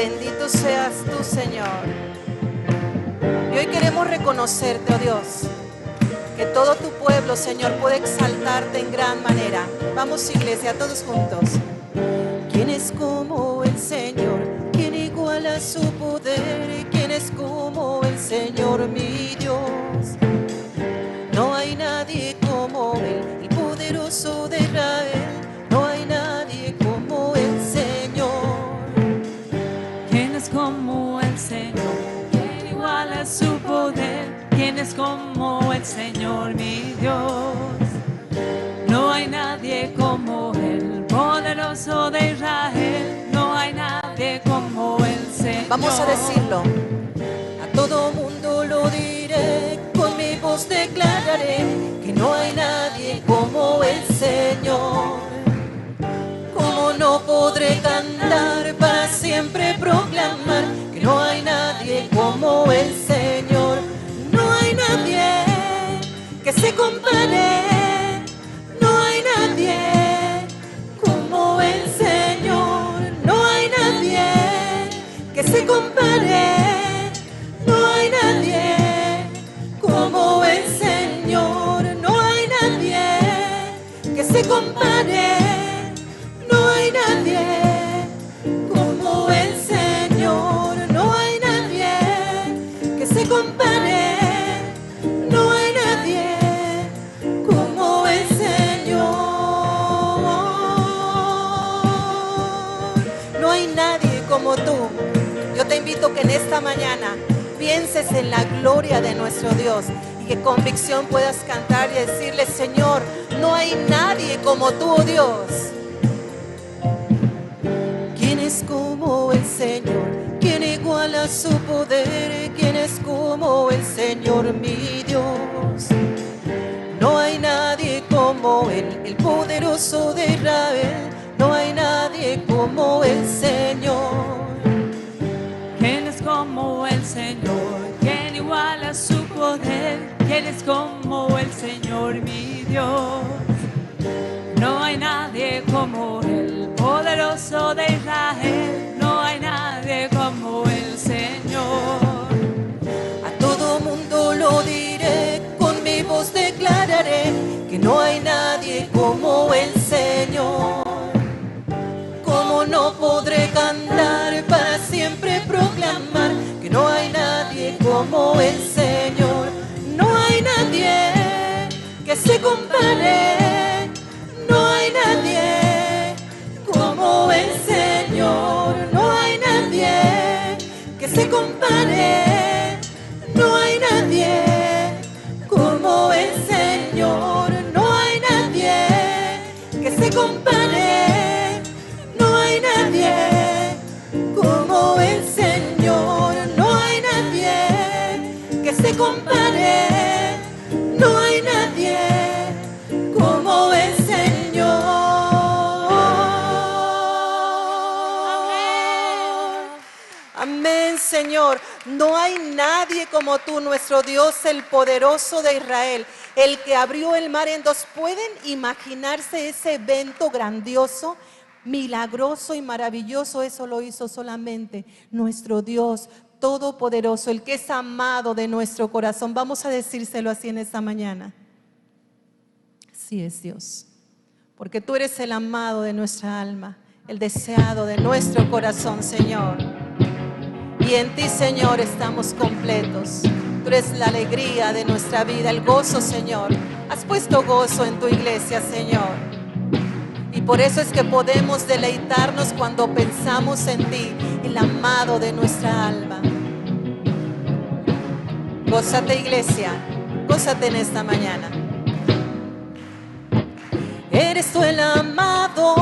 Bendito seas tú, Señor. Y hoy queremos reconocerte, oh Dios, que todo tu pueblo, Señor, puede exaltarte en gran manera. Vamos, iglesia, todos juntos. ¿Quién es como el Señor? ¿Quién iguala su poder? ¿Quién es como el Señor, mi Dios? No hay nadie como Él, el poderoso de Israel. No hay nadie como el Señor. ¿Quién es como el Señor? ¿Quién iguala su poder? ¿Quién es como el Señor, mi Dios? No hay nadie como Él, poderoso de Israel. No hay nadie como el Señor. Vamos a decirlo. A todo mundo lo diré, con mi voz declararé que no hay nadie como el Señor. ¿Cómo no podré cantar para siempre proclamar que no hay nadie como el Señor? No hay nadie que se compare. No hay nadie como el Señor. No hay nadie que se compare. No hay nadie como el Señor. No hay nadie que se compare. No hay nadie como el Señor. No hay nadie que se compare. No hay nadie como el Señor. No hay nadie como tú. Yo te invito que en esta mañana pienses en la gloria de nuestro Dios y que con convicción puedas cantar y decirle: Señor, no hay nadie como tú, oh Dios. ¿Quién es como el Señor? ¿Quién iguala su poder? ¿Quién es como el Señor, mi Dios? No hay nadie como Él, el poderoso de Israel. No hay nadie como el Señor. ¿Quién es como el Señor? ¿Quién iguala su poder? ¿Quién es como el Señor, mi Dios? No hay nadie como el poderoso de Israel. No hay nadie como el Señor. A todo mundo lo diré, con mi voz declararé que no hay nadie como el Señor. ¿Cómo no podré cantar para siempre proclamar que no hay nadie como el Señor? No hay nadie que se compare. No hay nadie como el Señor. No hay nadie que se compare. No hay nadie como el Señor. No hay nadie que se compare. No hay nadie como el Señor. No hay nadie que se compare. No hay nadie como el Señor. Amén, Señor. No hay nadie como tú, nuestro Dios, el poderoso de Israel, el que abrió el mar en dos. ¿Pueden imaginarse ese evento grandioso, milagroso y maravilloso? Eso lo hizo solamente nuestro Dios todopoderoso, el que es amado de nuestro corazón. Vamos a decírselo así en esta mañana. Sí es Dios, porque tú eres el amado de nuestra alma, el deseado de nuestro corazón, Señor. Y en ti, Señor, estamos completos. Tú eres la alegría de nuestra vida, el gozo, Señor. Has puesto gozo en tu iglesia, Señor. Y por eso es que podemos deleitarnos cuando pensamos en ti, el amado de nuestra alma. Gózate, iglesia, gózate en esta mañana. Eres tú el amado,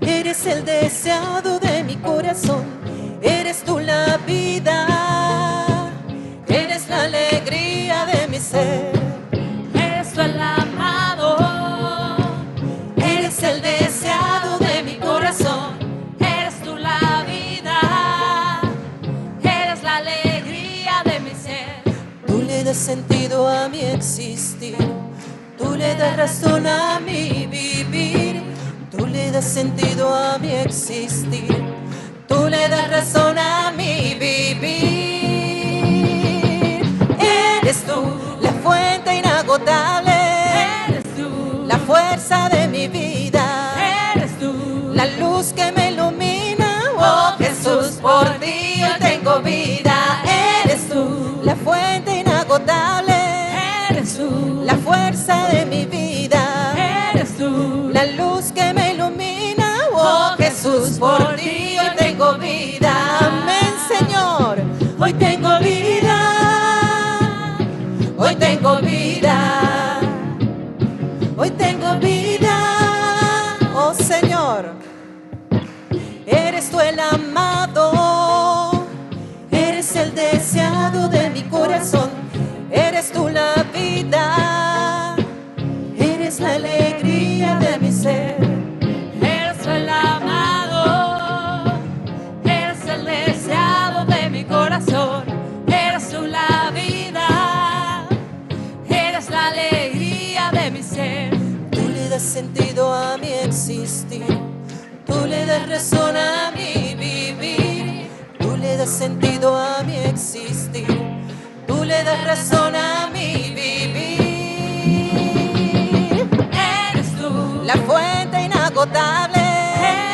eres el deseado de mi corazón. Eres tú la vida, eres la alegría de mi ser. Eres tú el amado, Eres el deseado de mi corazón. eres tú la vida, eres la alegría de mi ser. Tú le das sentido a mi existir, tú le das razón a mi vivir. Tú le das sentido a mi existir, tú tú le das razón a mi vivir. Eres tú, la fuente inagotable, Eres tú, la fuerza de mi vida, eres tú, la luz que me ilumina. Oh Jesús, por ti yo tengo vida. Eres tú, la fuente inagotable, eres tú, la fuerza de mi vida, eres tú, la luz que me ilumina. Oh Jesús, por ti yo tengo vida. Amén, Señor. Hoy tengo vida, hoy tengo vida, hoy tengo vida. Oh Señor, eres tú el amado, eres el deseado de mi corazón, eres tú la vida, eres la alegría de mi ser. eres el amado, eres el deseado de mi corazón, eres tú la vida, eres la alegría de mi ser. Tú le das sentido a mi existir, tú le das razón a mi vivir, tú le das sentido a mi existir, tú le das razón a mi vivir. Eres tú, La fuente inagotable,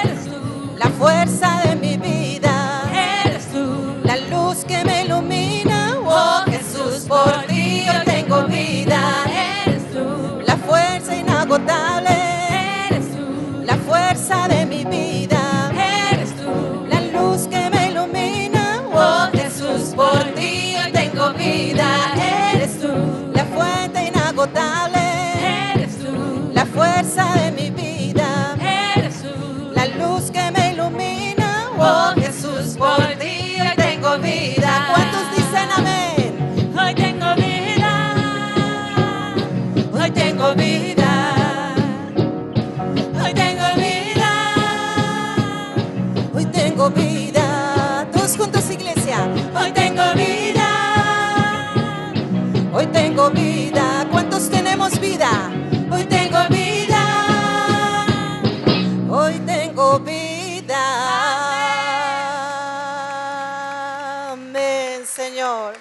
eres tú, la fuerza de mi vida, eres tú, la luz que me ilumina. Oh Jesús, por ti yo tengo vida. eres tú, La fuerza inagotable, eres tú, la fuerza de mi vida, eres tú, la luz que me ilumina. Oh Jesús, por ti yo tengo vida. Eres tú, la fuente inagotable, eres tú, la fuerza de mi vida, eres tú, la luz que me ilumina. Oh Jesús, por ti yo tengo vida. ¿Cuántos dicen amén? hoy tengo vida, Hoy tengo vida, hoy tengo vida, hoy tengo vida. Todos juntos, iglesia. hoy tengo vida, Hoy tengo vida. ¿Cuántos tenemos vida? Hoy tengo vida. Hoy tengo vida. Amén, Señor.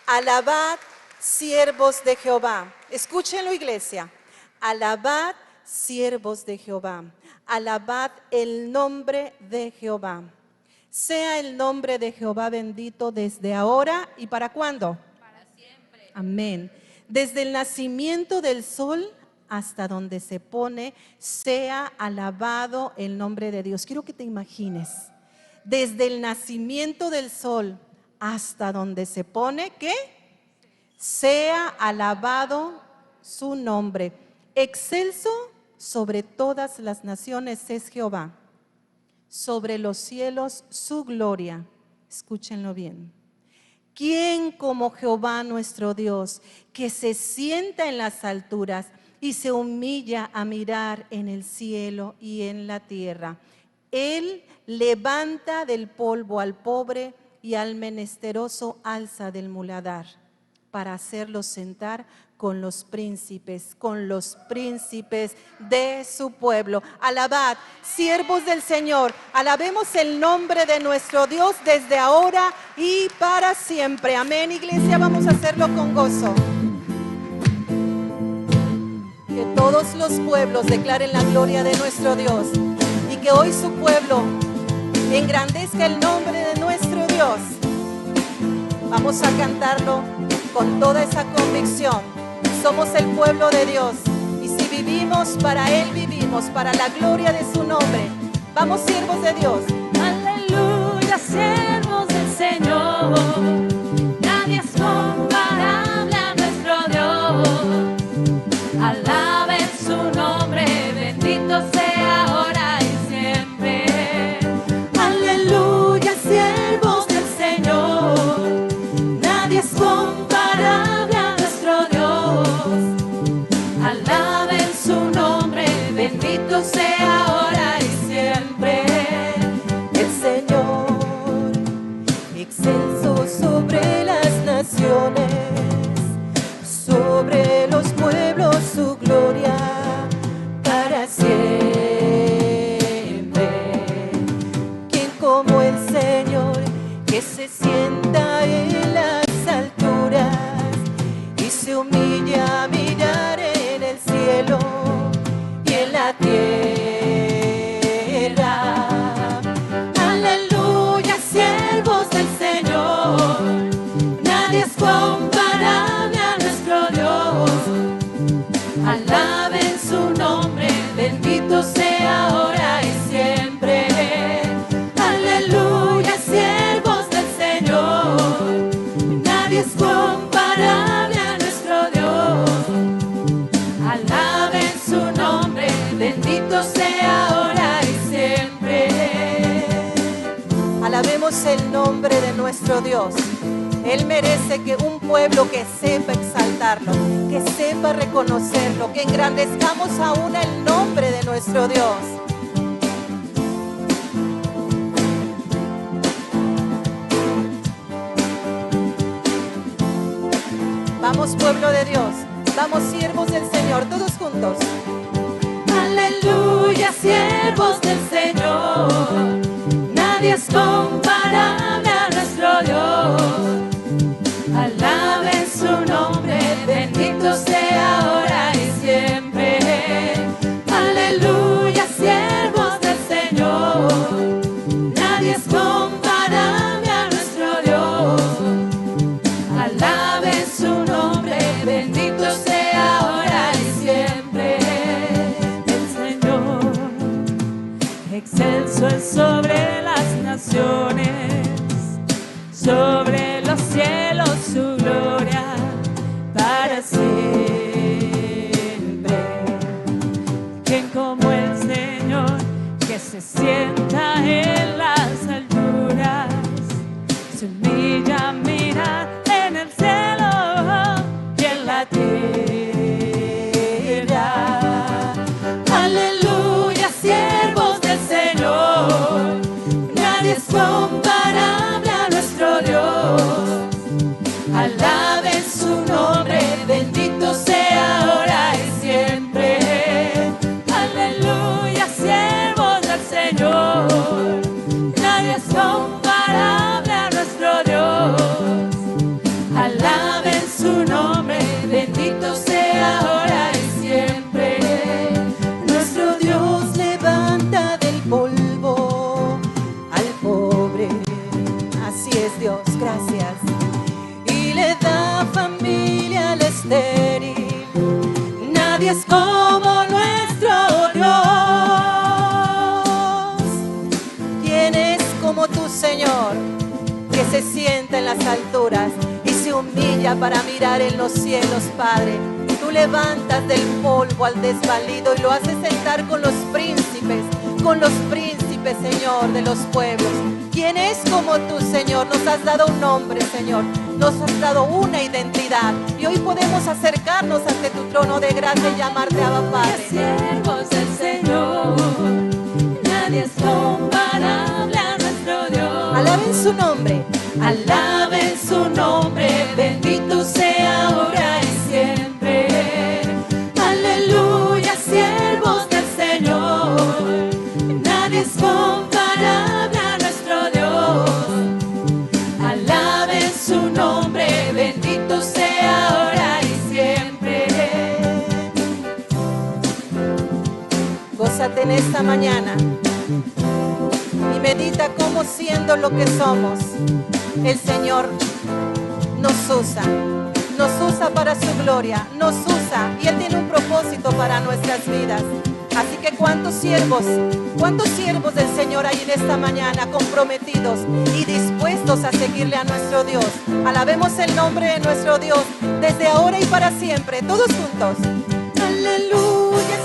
Alabad, siervos de Jehová. Escúchenlo, iglesia. Alabad, siervos de Jehová. Alabad el nombre de Jehová. Sea el nombre de Jehová bendito desde ahora y para cuándo. Amén. Desde el nacimiento del sol hasta donde se pone, sea alabado el nombre de Dios. Quiero que te imagines, desde el nacimiento del sol hasta donde se pone, ¿qué? Sea alabado su nombre. Excelso sobre todas las naciones es Jehová, sobre los cielos su gloria. Escúchenlo bien. ¿Quién como Jehová nuestro Dios, que se sienta en las alturas y se humilla a mirar en el cielo y en la tierra? Él levanta del polvo al pobre y al menesteroso alza del muladar, para hacerlos sentar con los príncipes de su pueblo. Alabad, siervos del Señor, alabemos el nombre de nuestro Dios desde ahora y para siempre. Amén, iglesia, vamos a hacerlo con gozo. Que todos los pueblos declaren la gloria de nuestro Dios y que hoy su pueblo engrandezca el nombre de nuestro Dios. Vamos a cantarlo con toda esa convicción. Somos el pueblo de Dios y si vivimos, para Él vivimos, para la gloria de su nombre. Vamos, siervos de Dios. aleluya, siervos del Señor, nadie es comparable a nuestro Dios, alaben su nombre, bendito sea ahora y siempre. Aleluya, siervos del Señor, nadie es comparable a nuestro Dios. Alaben su nombre, bendito sea ahora y siempre. El Señor, excelso sobre nuestro Dios. Él merece que un pueblo que sepa exaltarlo, que sepa reconocerlo, que engrandezcamos aún el nombre de nuestro Dios. Vamos, pueblo de Dios, vamos, siervos del Señor, todos juntos. Aleluya, siervos del Señor, nadie es comparable a nuestro Dios. Alaben su nombre, bendito sea ahora y siempre. Aleluya, siervos del Señor, nadie es comparable a nuestro Dios. Alaben su nombre, bendito sea ahora y siempre. El Señor excelso es sobre las naciones, sobre los cielos su gloria para siempre. ¿Quién como el Señor que se sienta en las alturas, se humilla a mirar en el cielo y en la tierra? Aleluya, siervos del Señor, nadie es comparable a nuestro Dios. Alaben su nombre, bendito sea ahora y siempre. Aleluya, siervos del Señor, nadie es comparable a nuestro Dios. Alaben su nombre, bendito sea ahora y siempre. Nuestro Dios levanta del polvo al pobre. Así es, Dios, gracias. Y le da familia al estéril. Nadie es como nuestro Dios. ¿Quién es como tu Señor, que se sienta en las alturas y se humilla para mirar en los cielos, Padre? Tú levantas del polvo al desvalido y lo haces sentar con los príncipes, Señor, de los pueblos. ¿Quién es como tú, Señor? Nos has dado un nombre, Señor. Nos has dado una identidad. Y hoy podemos acercarnos ante tu trono de gracia y llamarte Abba Padre. Siervos del Señor, nadie es comparable a nuestro Dios. Alaben su nombre. Alaben su nombre, bendito sea ahora y siempre. Aleluya, siervos del Señor, nadie es comparable a nuestro Dios. Alaben su nombre, bendito sea ahora y siempre. Gózate en esta mañana y medita cómo, siendo lo que somos, el Señor nos usa para su gloria, nos usa, y Él tiene un propósito para nuestras vidas. Así que cuántos siervos del Señor hay en esta mañana comprometidos y dispuestos a seguirle a nuestro Dios. Alabemos el nombre de nuestro Dios desde ahora y para siempre, todos juntos. Aleluya.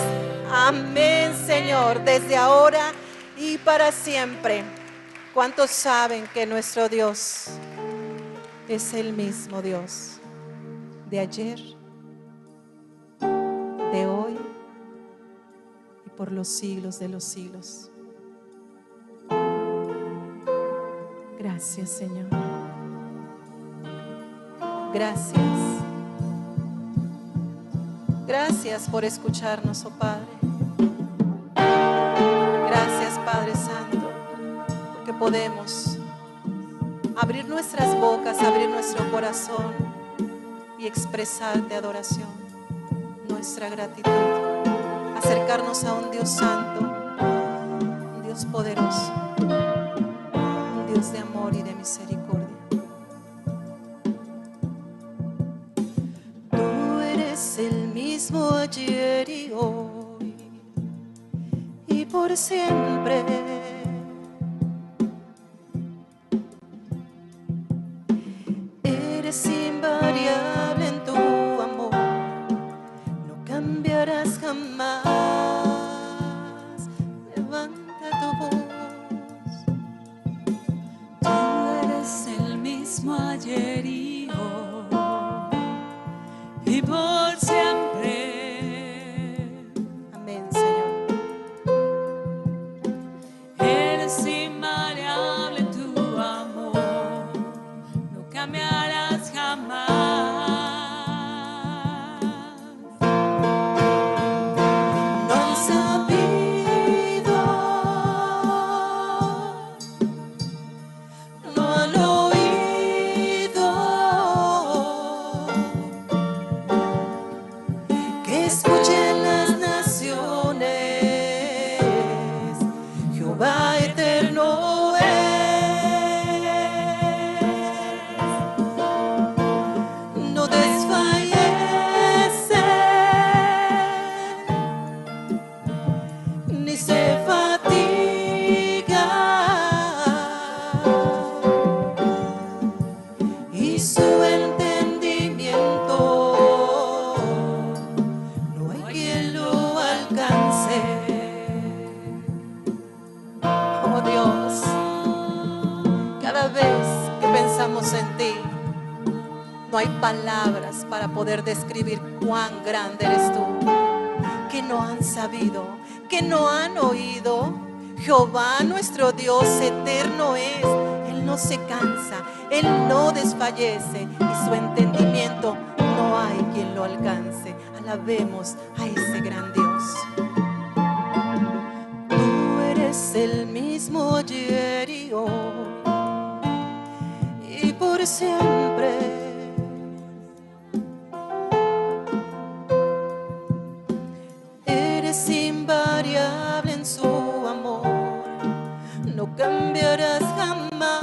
Amén, Señor, desde ahora y para siempre. ¿Cuántos saben que nuestro Dios es el mismo Dios de ayer, de hoy y por los siglos de los siglos? Gracias, Señor. Gracias. Gracias por escucharnos, oh Padre. Gracias, Padre Santo, porque podemos abrir nuestras bocas, abrir nuestro corazón y expresarte adoración, nuestra gratitud, acercarnos a un Dios santo, un Dios poderoso, un Dios de amor y de misericordia. Tú eres el mismo ayer y hoy y por siempre. Eres invariable en tu amor, no cambiarás jamás. Levanta tu voz. Tú eres el mismo y por siempre. Amén, Señor. Eres invariable en tu amor, no cambiarás jamás. No han sabido, no han oído, que escuchen las naciones, Jehová eterno es, no desfallece, ni se fatiga, y su entendimiento no hay quien lo alcance. Oh Dios, cada vez que pensamos en ti, no hay palabras para poder describir cuán grande eres tú. Que no han sabido, que no han oído. Jehová nuestro Dios eterno es. Él no se cansa, Él no desfallece, y su entendimiento no hay quien lo alcance. Alabemos a ese gran Dios. Tú eres el mismo ayer y hoy y por siempre. Eres invariable en su amor, no cambiarás jamás.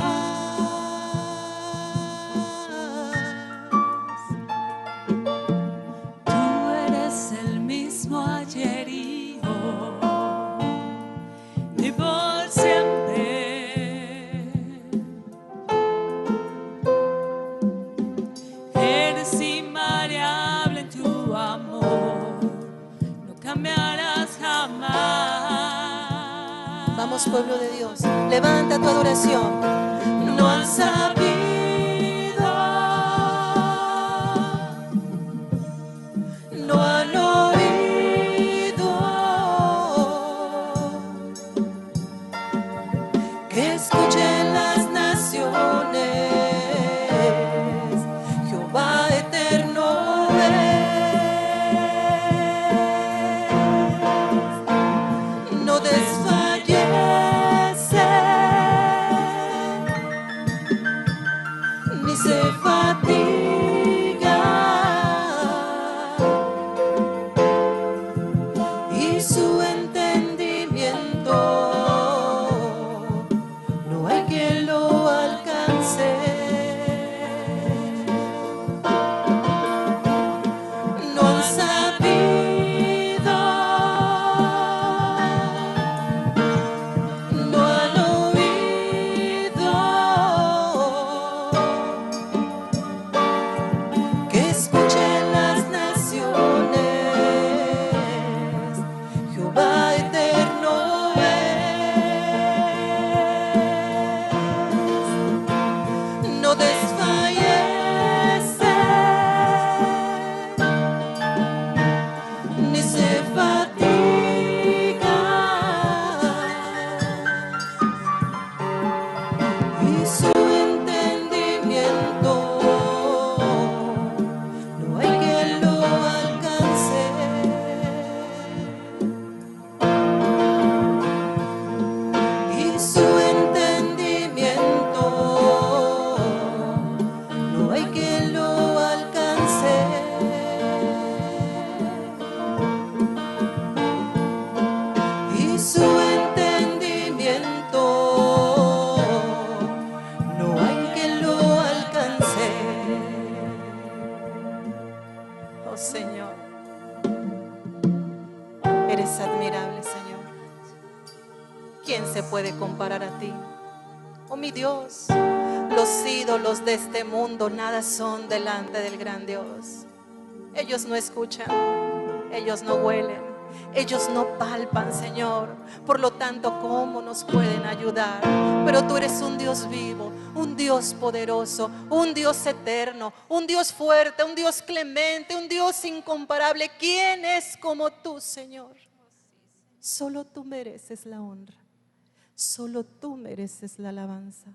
Tú eres el mismo ayer y hoy y por siempre. Eres invariable en tu amor, no cambiarás jamás. Vamos, pueblo de Dios, levanta tu adoración. No han sabido, no han oído, que escuchen las naciones, Jehová eterno es, no desfallece, ni se fatiga, y su entendimiento no hay quien lo alcance. No han sabido, no han oído, que escuchen las naciones, Jehová eterno es, no desfallece, ni se fatiga, y su entendimiento no hay quien lo alcance. Y su entendimiento no hay quien lo alcance. Y su entendimiento no hay quien lo alcance. Oh Señor, eres admirable, Señor. ¿Quién se puede comparar a ti? Oh mi Dios, los ídolos de este mundo nada son delante del gran Dios. Ellos no escuchan, ellos no huelen, Ellos no palpan, Señor. Por lo tanto, ¿cómo nos pueden ayudar? Pero tú eres un Dios vivo, un Dios poderoso, un Dios eterno, un Dios fuerte, un Dios clemente, un Dios incomparable. ¿Quién es como tú, Señor? Solo tú mereces la honra. Solo tú mereces la alabanza,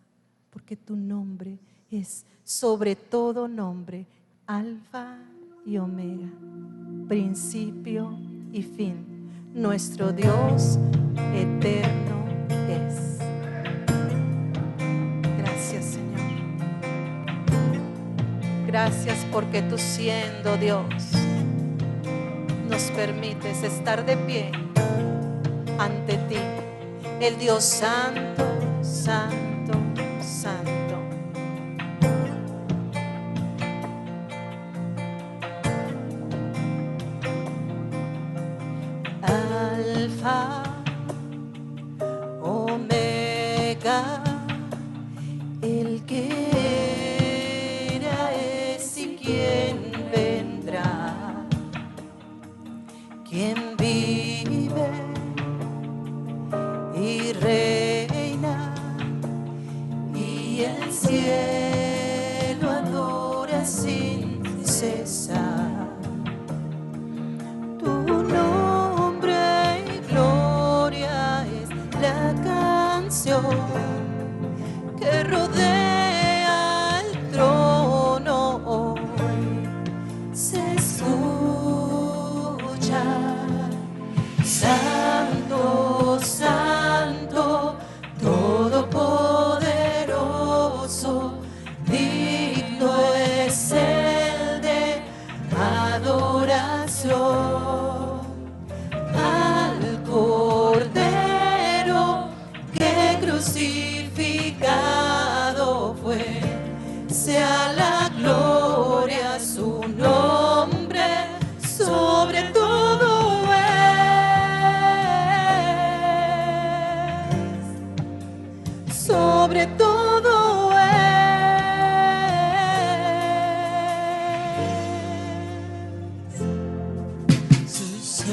porque tu nombre es sobre todo nombre, Alfa y Omega, principio y fin. Nuestro Dios eterno es. Gracias, Señor. Gracias porque tú, siendo Dios, nos permites estar de pie ante ti, el Dios santo, santo, santo. Alfa, Omega, el que era, es y quien vendrá, quien vive y reina, y el cielo adora sin cesar. Tu nombre y gloria es la canción que rodea el trono hoy. Se escucha: Santo, Santo, Todopoderoso, digno es el de adoración. Al Cordero que crucificado fue, sea la gloria su nombre, sobre todo es, sobre todo es. Sus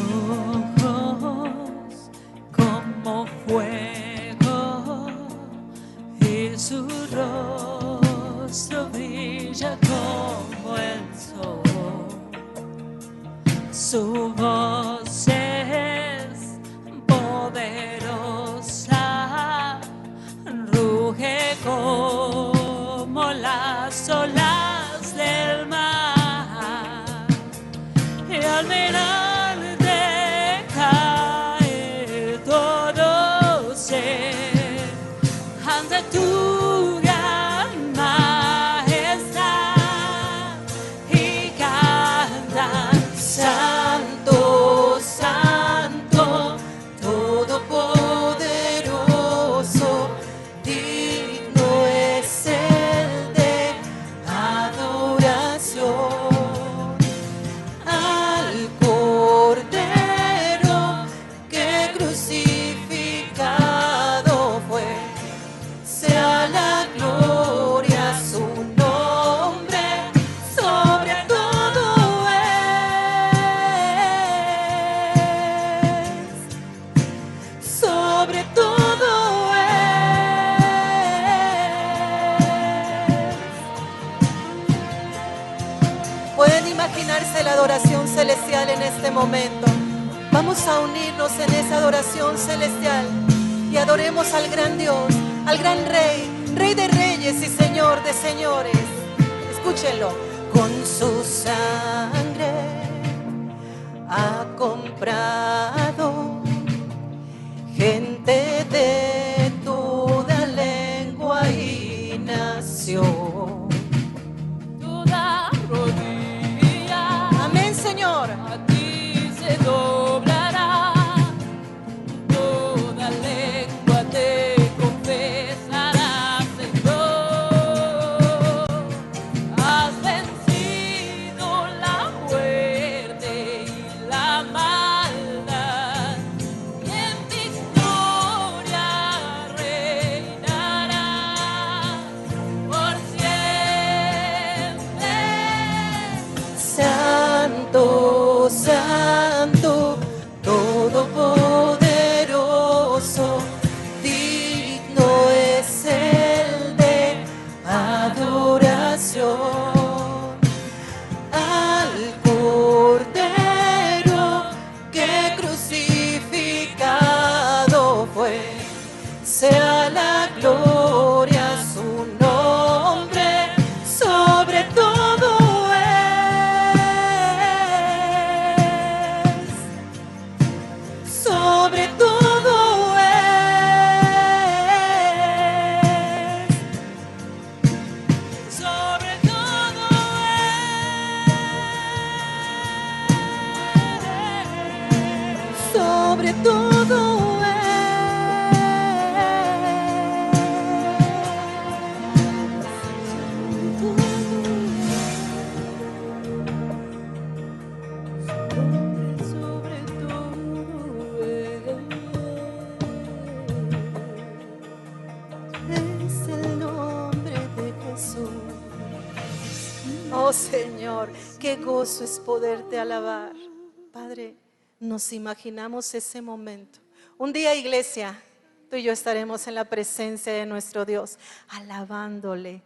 ojos como fuego y su rostro brilla como el sol. Su voz es poderosa, ruge como las olas del mar, y al mirarte cae todo ser ante tu gran majestad, y cantan: Santo, Santo, Todopoderoso, digno es el de adoración. Al Cordero que crucificado fue, sea la gloria su nombre, sobre todo es, sobre todo es. Pueden imaginarse la adoración celestial en este momento. Vamos a unirnos en esa adoración celestial y adoremos al gran Dios, al gran Rey, Rey de reyes y Señor de señores. Escúchenlo. Con su sangre ha comprado gente de toda lengua y nación. Toda rodilla Amén, Señor. a ti se doblará, toda lengua te confesará, Señor. Has vencido la muerte y la maldad, y en victoria reinarás por siempre. Santo, Santo, todo sobre todo es el nombre de Jesús. Oh Señor, qué gozo es poderte alabar. Padre, nos imaginamos ese momento. Un día, iglesia, tú y yo estaremos en la presencia de nuestro Dios, alabándole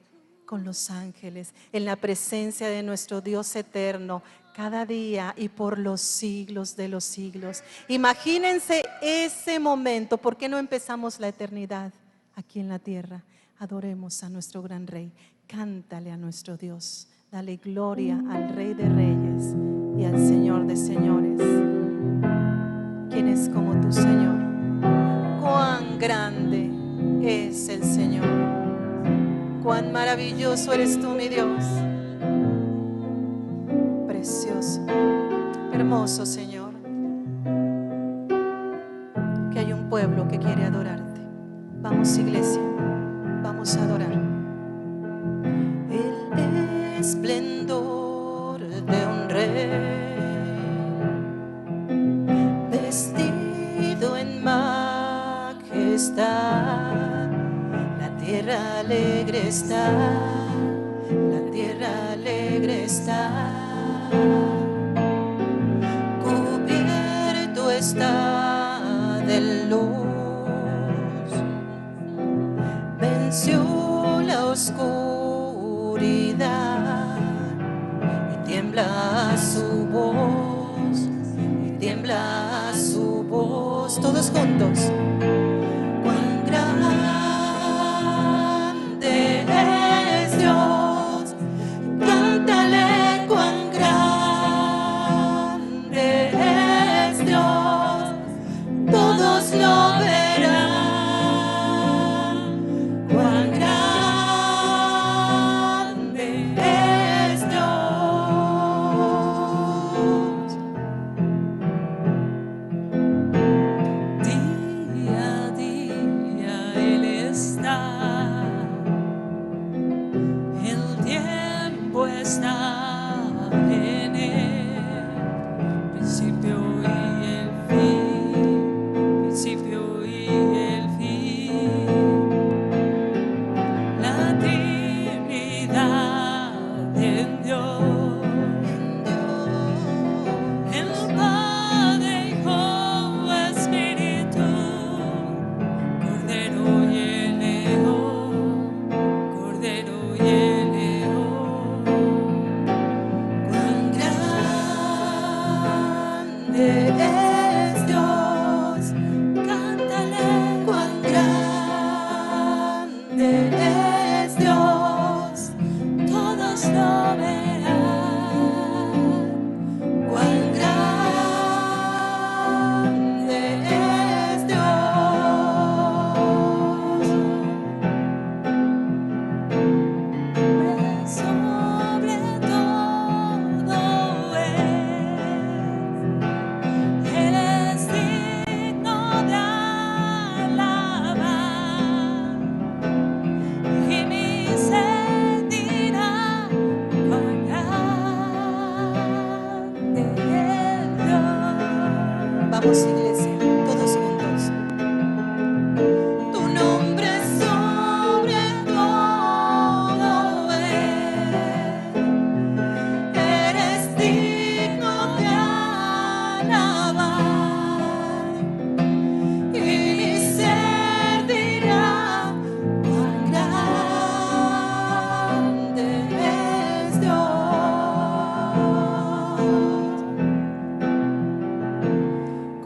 con los ángeles, en la presencia de nuestro Dios eterno, cada día y por los siglos de los siglos. Imagínense ese momento. ¿Por qué no empezamos la eternidad aquí en la tierra? Adoremos a nuestro gran Rey. Cántale a nuestro Dios. Dale gloria al Rey de Reyes y al Señor de Señores. ¿Quién es como tu Señor? Cuán grande es el Señor. Cuán maravilloso eres tú, mi Dios. Precioso, hermoso Señor. Que hay un pueblo que quiere adorarte. Vamos, iglesia, vamos a adorar. El esplendor de un rey, vestido en majestad, la tierra alegre está, la tierra alegre está, cubierto está de luz, venció la oscuridad y tiembla su voz, y tiembla su voz. Todos juntos. Cuán grande es Dios, cántale cuán grande es Dios, todos lo verán. Cuán grande es Dios. Día a día Él está, el tiempo está en Él, principio y el fin, principio y el fin, la Trinidad en Dios, el Padre, Hijo, Espíritu, Cordero y el León, Cordero y el León. Cuán grande es Dios, cántale cuán grande es Dios, todos lo verán. Cuán grande es Dios. Sobre todo Él es digno de alabar, y mi ser dirá cuán grande es Dios. Vamos, iglesia, todos juntos. Tu nombre sobre todo eres digno de alabar, y mi ser dirá cuán grande es Dios.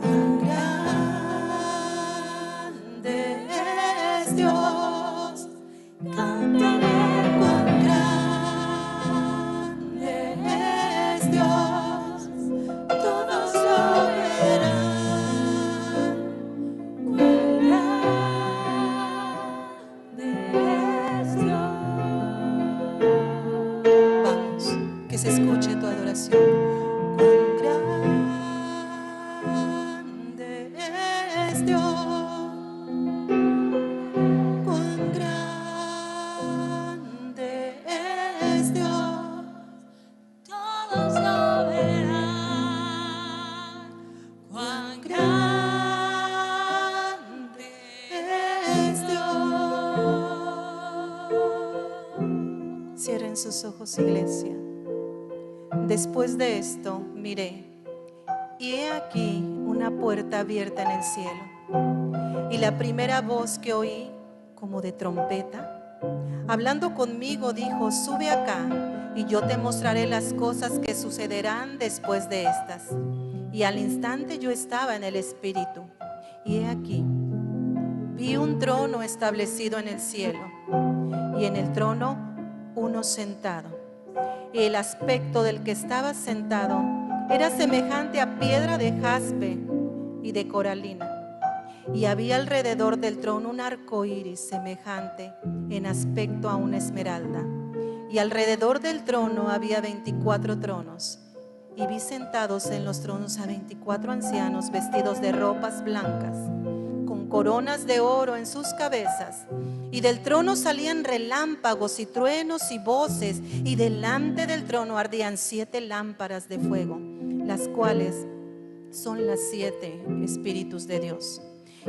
Cuán grande es Dios, cántale cuán grande es Dios, todos lo verán. Cuán grande es Dios. Vamos, que se escuche tu adoración. Cuán grande ojos, iglesia. Después de esto miré, y he aquí una puerta abierta en el cielo. Y la primera voz que oí, como de trompeta, hablando conmigo, dijo: sube acá, y yo te mostraré las cosas que sucederán después de estas. Y al instante yo estaba en el Espíritu, y he aquí, vi un trono establecido en el cielo, y en el trono uno sentado. Y el aspecto del que estaba sentado era semejante a piedra de jaspe y de coralina. Y había alrededor del trono un arco iris semejante en aspecto a una esmeralda. Y alrededor del trono había 24 tronos. Y vi sentados en los tronos a 24 ancianos vestidos de ropas blancas, con coronas de oro en sus cabezas. Y del trono salían relámpagos y truenos y voces, y delante del trono ardían 7 lámparas de fuego, las cuales son las 7 espíritus de Dios.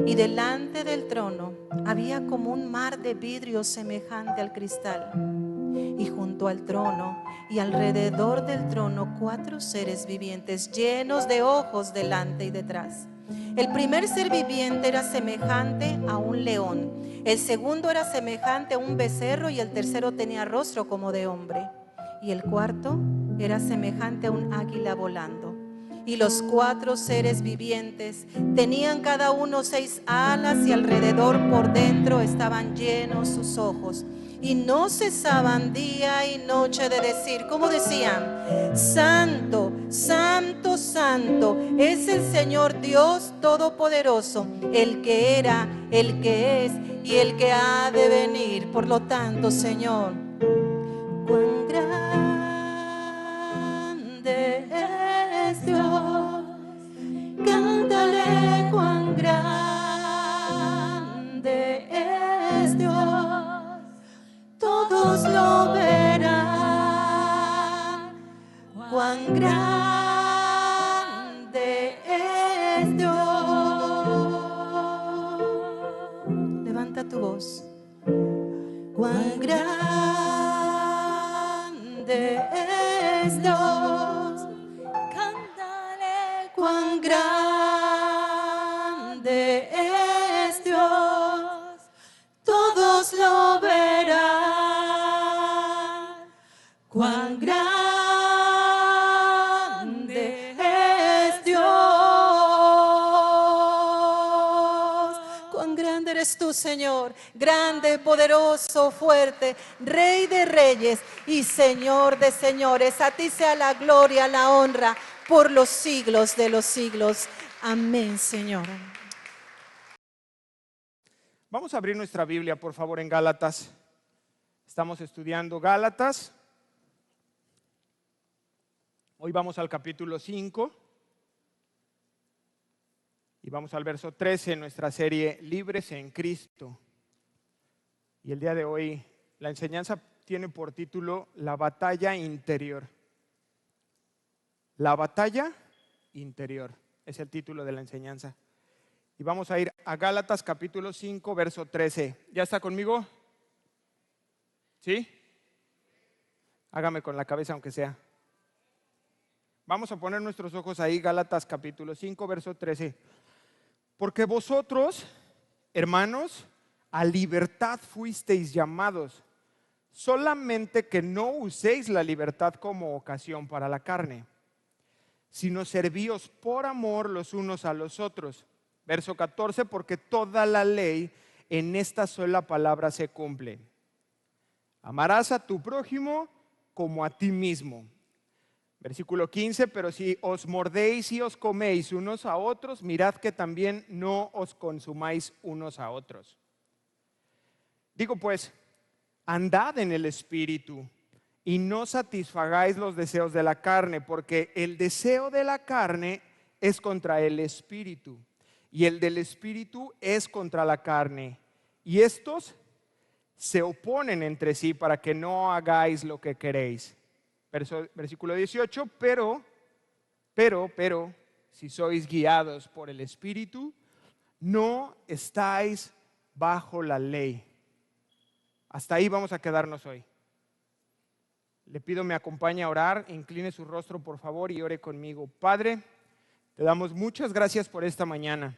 Y delante del trono había como un mar de vidrio semejante al cristal. Y junto al trono y alrededor del trono 4 seres vivientes llenos de ojos delante y detrás. El primer ser viviente era semejante a un león, el segundo era semejante a un becerro, y el tercero tenía rostro como de hombre, y el cuarto era semejante a un águila volando. Y los 4 seres vivientes tenían cada uno 6 alas, y alrededor por dentro estaban llenos sus ojos. Y no cesaban día y noche de decir, ¿cómo decían? Santo, santo, santo es el Señor Dios Todopoderoso, el que era, el que es y el que ha de venir. Por lo tanto, Señor, cuán grande es Dios. Cántale, cuán grande es Dios. Todos lo verán, cuán grande es Dios. Levanta tu voz. Cuán grande es Dios. Cántale, cuán grande es Dios. Todos lo verán, cuán grande es Dios. Cuán grande eres tú, Señor, grande, poderoso, fuerte, Rey de reyes y Señor de señores. A ti sea la gloria, la honra, por los siglos de los siglos. Amén, Señor. Vamos a abrir nuestra Biblia, por favor, en Gálatas. Estamos estudiando Gálatas. Hoy vamos al capítulo 5 y vamos al verso 13 en nuestra serie Libres en Cristo. Y el día de hoy la enseñanza tiene por título La batalla interior. La batalla interior es el título de la enseñanza. Y vamos a ir a Gálatas capítulo 5, verso 13. ¿Ya está conmigo? ¿Sí? Hágame con la cabeza aunque sea. Vamos a poner nuestros ojos ahí, Gálatas capítulo 5, verso 13. Porque vosotros, hermanos, a libertad fuisteis llamados, solamente que no uséis la libertad como ocasión para la carne, sino servíos por amor los unos a los otros. Verso 14, porque toda la ley en esta sola palabra se cumple. Amarás a tu prójimo como a ti mismo. Versículo 15, pero si os mordéis y os coméis unos a otros, mirad que también no os consumáis unos a otros. Digo pues, andad en el Espíritu y no satisfagáis los deseos de la carne, porque el deseo de la carne es contra el Espíritu, y el del Espíritu es contra la carne, y estos se oponen entre sí para que no hagáis lo que queréis. Versículo 18, pero, si sois guiados por el Espíritu, no estáis bajo la ley. Hasta ahí vamos a quedarnos hoy. Le pido me acompañe a orar, incline su rostro por favor y ore conmigo. Padre, te damos muchas gracias por esta mañana,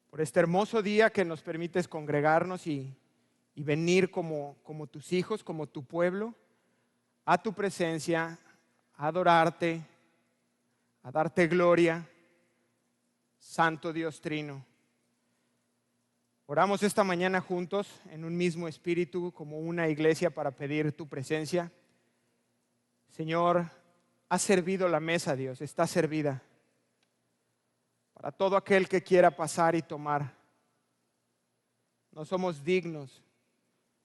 por este hermoso día que nos permites congregarnos y venir como tus hijos, como tu pueblo, a tu presencia, a adorarte, a darte gloria, Santo Dios Trino. Oramos esta mañana juntos en un mismo espíritu como una iglesia para pedir tu presencia. Señor, has servido la mesa, Dios, está servida para todo aquel que quiera pasar y tomar. No somos dignos,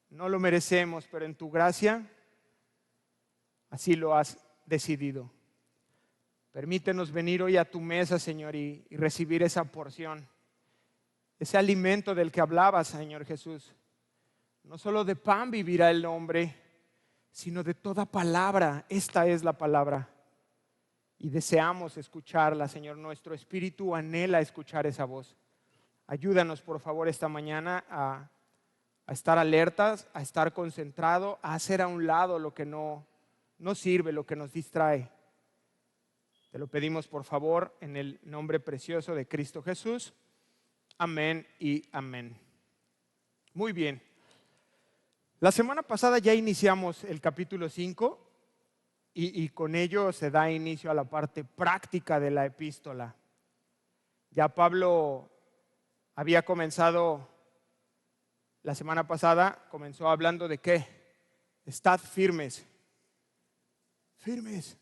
no lo merecemos, pero en tu gracia así lo has decidido. Permítenos venir hoy a tu mesa, Señor, y recibir esa porción, ese alimento del que hablabas, Señor Jesús. No solo de pan vivirá el hombre, sino de toda palabra. Esta es la palabra. Y deseamos escucharla, Señor. Nuestro espíritu anhela escuchar esa voz. Ayúdanos, por favor, esta mañana a estar alertas, a estar concentrado, a hacer a un lado lo que no sirve, lo que nos distrae. Te lo pedimos, por favor, en el nombre precioso de Cristo Jesús. Amén y amén. Muy bien. La semana pasada ya iniciamos el capítulo 5 y con ello se da inicio a la parte práctica de la epístola. Ya Pablo había comenzado, la semana pasada comenzó hablando de qué. Estad firmes. Firmes.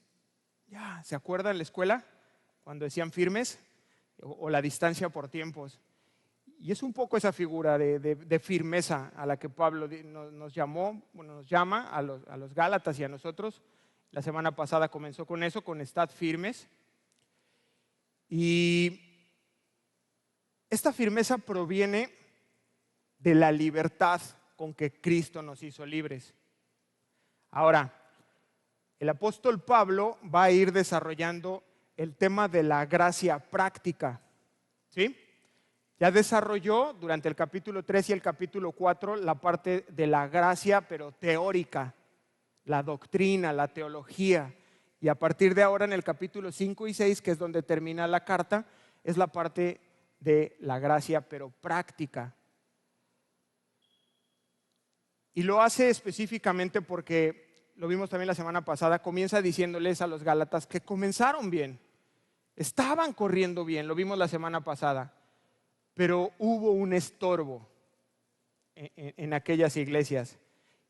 Ya, ¿se acuerdan en la escuela cuando decían firmes? O la distancia por tiempos. Y es un poco esa figura de firmeza a la que Pablo nos llama a los Gálatas y a nosotros. La semana pasada comenzó con eso, con estad firmes. Y esta firmeza proviene de la libertad con que Cristo nos hizo libres. Ahora, el apóstol Pablo va a ir desarrollando el tema de la gracia práctica, ¿sí? Ya desarrolló durante el capítulo 3 y el capítulo 4 la parte de la gracia, pero teórica, la doctrina, la teología. Y a partir de ahora en el capítulo 5 y 6, que es donde termina la carta, es la parte de la gracia, pero práctica. Y lo hace específicamente porque, lo vimos también la semana pasada, comienza diciéndoles a los Gálatas que comenzaron bien, estaban corriendo bien, lo vimos la semana pasada, pero hubo un estorbo en aquellas iglesias.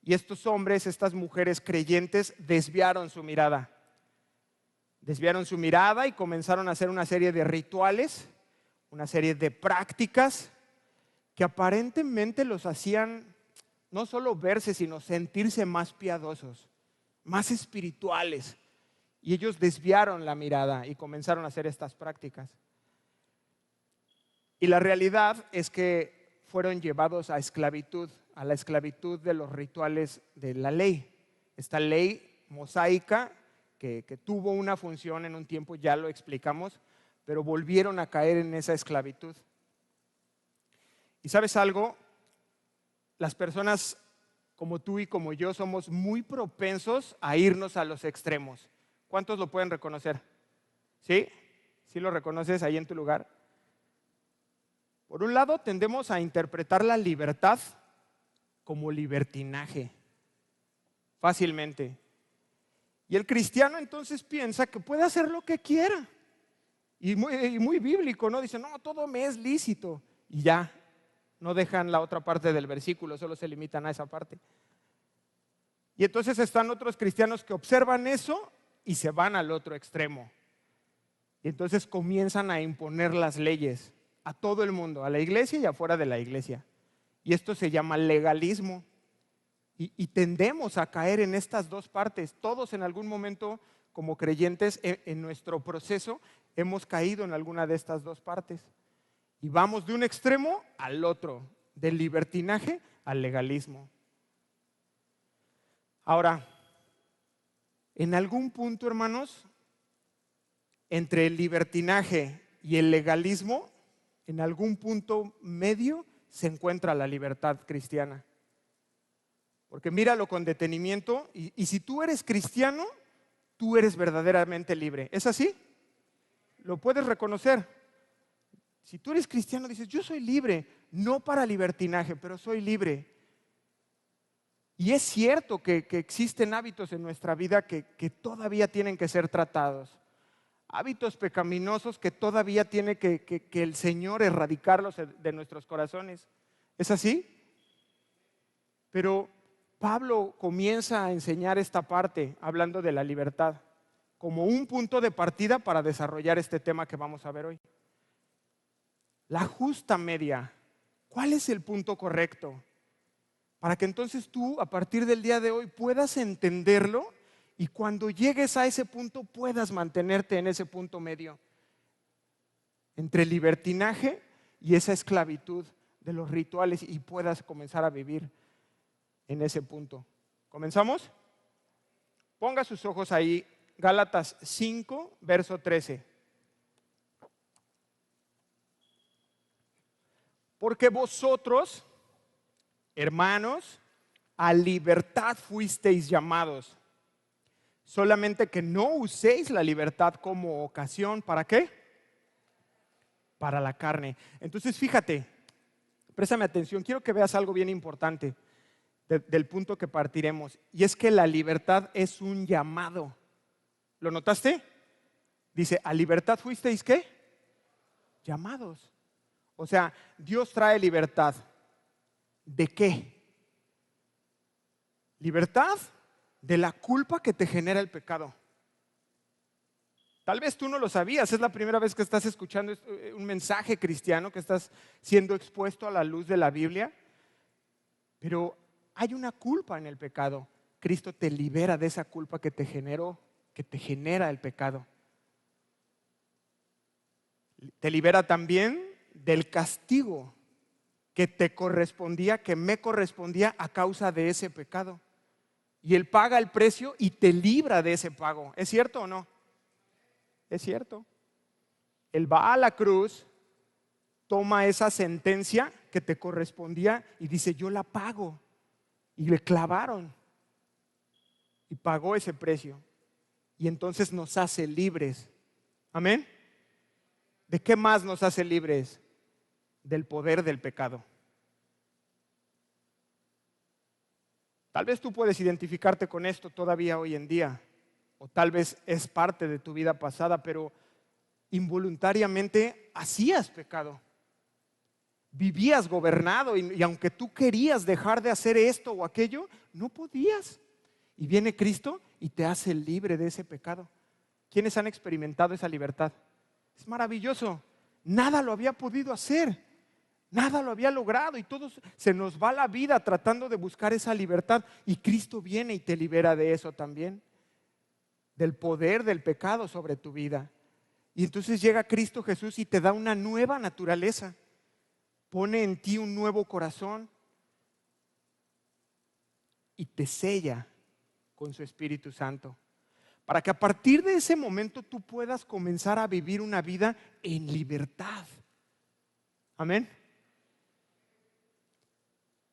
Y estos hombres, estas mujeres creyentes, desviaron su mirada. Desviaron su mirada y comenzaron a hacer una serie de rituales, una serie de prácticas que aparentemente los hacían no solo verse, sino sentirse más piadosos, más espirituales. Y ellos desviaron la mirada y comenzaron a hacer estas prácticas. Y la realidad es que fueron llevados a esclavitud, a la esclavitud de los rituales de la ley. Esta ley mosaica que tuvo una función en un tiempo, ya lo explicamos, pero volvieron a caer en esa esclavitud. ¿Y sabes algo? Las personas como tú y como yo somos muy propensos a irnos a los extremos. ¿Cuántos lo pueden reconocer? ¿Sí? ¿Sí lo reconoces ahí en tu lugar? Por un lado, tendemos a interpretar la libertad como libertinaje, fácilmente. Y el cristiano entonces piensa que puede hacer lo que quiera. Y muy bíblico, ¿no? Dice, no, todo me es lícito. Y ya, no dejan la otra parte del versículo, solo se limitan a esa parte. Y entonces están otros cristianos que observan eso y se van al otro extremo. Y entonces comienzan a imponer las leyes a todo el mundo, a la iglesia y afuera de la iglesia. Y esto se llama legalismo. Y tendemos a caer en estas dos partes. Todos en algún momento, como creyentes, en nuestro proceso, hemos caído en alguna de estas dos partes. Y vamos de un extremo al otro, del libertinaje al legalismo. Ahora, en algún punto, hermanos, entre el libertinaje y el legalismo, en algún punto medio se encuentra la libertad cristiana. Porque míralo con detenimiento y si tú eres cristiano, tú eres verdaderamente libre. ¿Es así? Lo puedes reconocer. Si tú eres cristiano, dices, yo soy libre, no para libertinaje, pero soy libre. Y es cierto que existen hábitos en nuestra vida que todavía tienen que ser tratados. Hábitos pecaminosos que todavía tiene que el Señor erradicarlos de nuestros corazones. ¿Es así? Pero Pablo comienza a enseñar esta parte hablando de la libertad como un punto de partida para desarrollar este tema que vamos a ver hoy. La justa media. ¿Cuál es el punto correcto? Para que entonces tú, a partir del día de hoy, puedas entenderlo y cuando llegues a ese punto puedas mantenerte en ese punto medio entre el libertinaje y esa esclavitud de los rituales y puedas comenzar a vivir en ese punto. ¿Comenzamos? Ponga sus ojos ahí, Gálatas 5, verso 13. Porque vosotros, hermanos, a libertad fuisteis llamados. Solamente que no uséis la libertad como ocasión, ¿para qué? Para la carne. Entonces, fíjate, préstame atención, quiero que veas algo bien importante del punto que partiremos. Y es que la libertad es un llamado. ¿Lo notaste? Dice, a libertad fuisteis, ¿qué? Llamados. O sea, Dios trae libertad. ¿De qué? Libertad de la culpa que te genera el pecado. Tal vez tú no lo sabías, es la primera vez que estás escuchando un mensaje cristiano, que estás siendo expuesto a la luz de la Biblia, pero hay una culpa en el pecado. Cristo te libera de esa culpa que te generó, que te genera el pecado. Te libera también del castigo que te correspondía, que me correspondía a causa de ese pecado. Y Él paga el precio y te libra de ese pago. ¿Es cierto o no? Es cierto. Él va a la cruz, toma esa sentencia que te correspondía y dice, yo la pago. Y le clavaron y pagó ese precio. Y entonces nos hace libres. ¿Amén? ¿De qué más nos hace libres? Del poder del pecado. Tal vez tú puedes identificarte con esto todavía hoy en día, o tal vez es parte de tu vida pasada, pero involuntariamente hacías pecado. Vivías gobernado y aunque tú querías dejar de hacer esto o aquello, no podías. Y viene Cristo y te hace libre de ese pecado. ¿Quiénes han experimentado esa libertad? Es maravilloso. Nada lo había podido hacer. Nada lo había logrado y todos se nos va la vida tratando de buscar esa libertad y Cristo viene y te libera de eso también, del poder del pecado sobre tu vida. Y entonces llega Cristo Jesús y te da una nueva naturaleza, pone en ti un nuevo corazón y te sella con su Espíritu Santo, para que a partir de ese momento tú puedas comenzar a vivir una vida en libertad. Amén.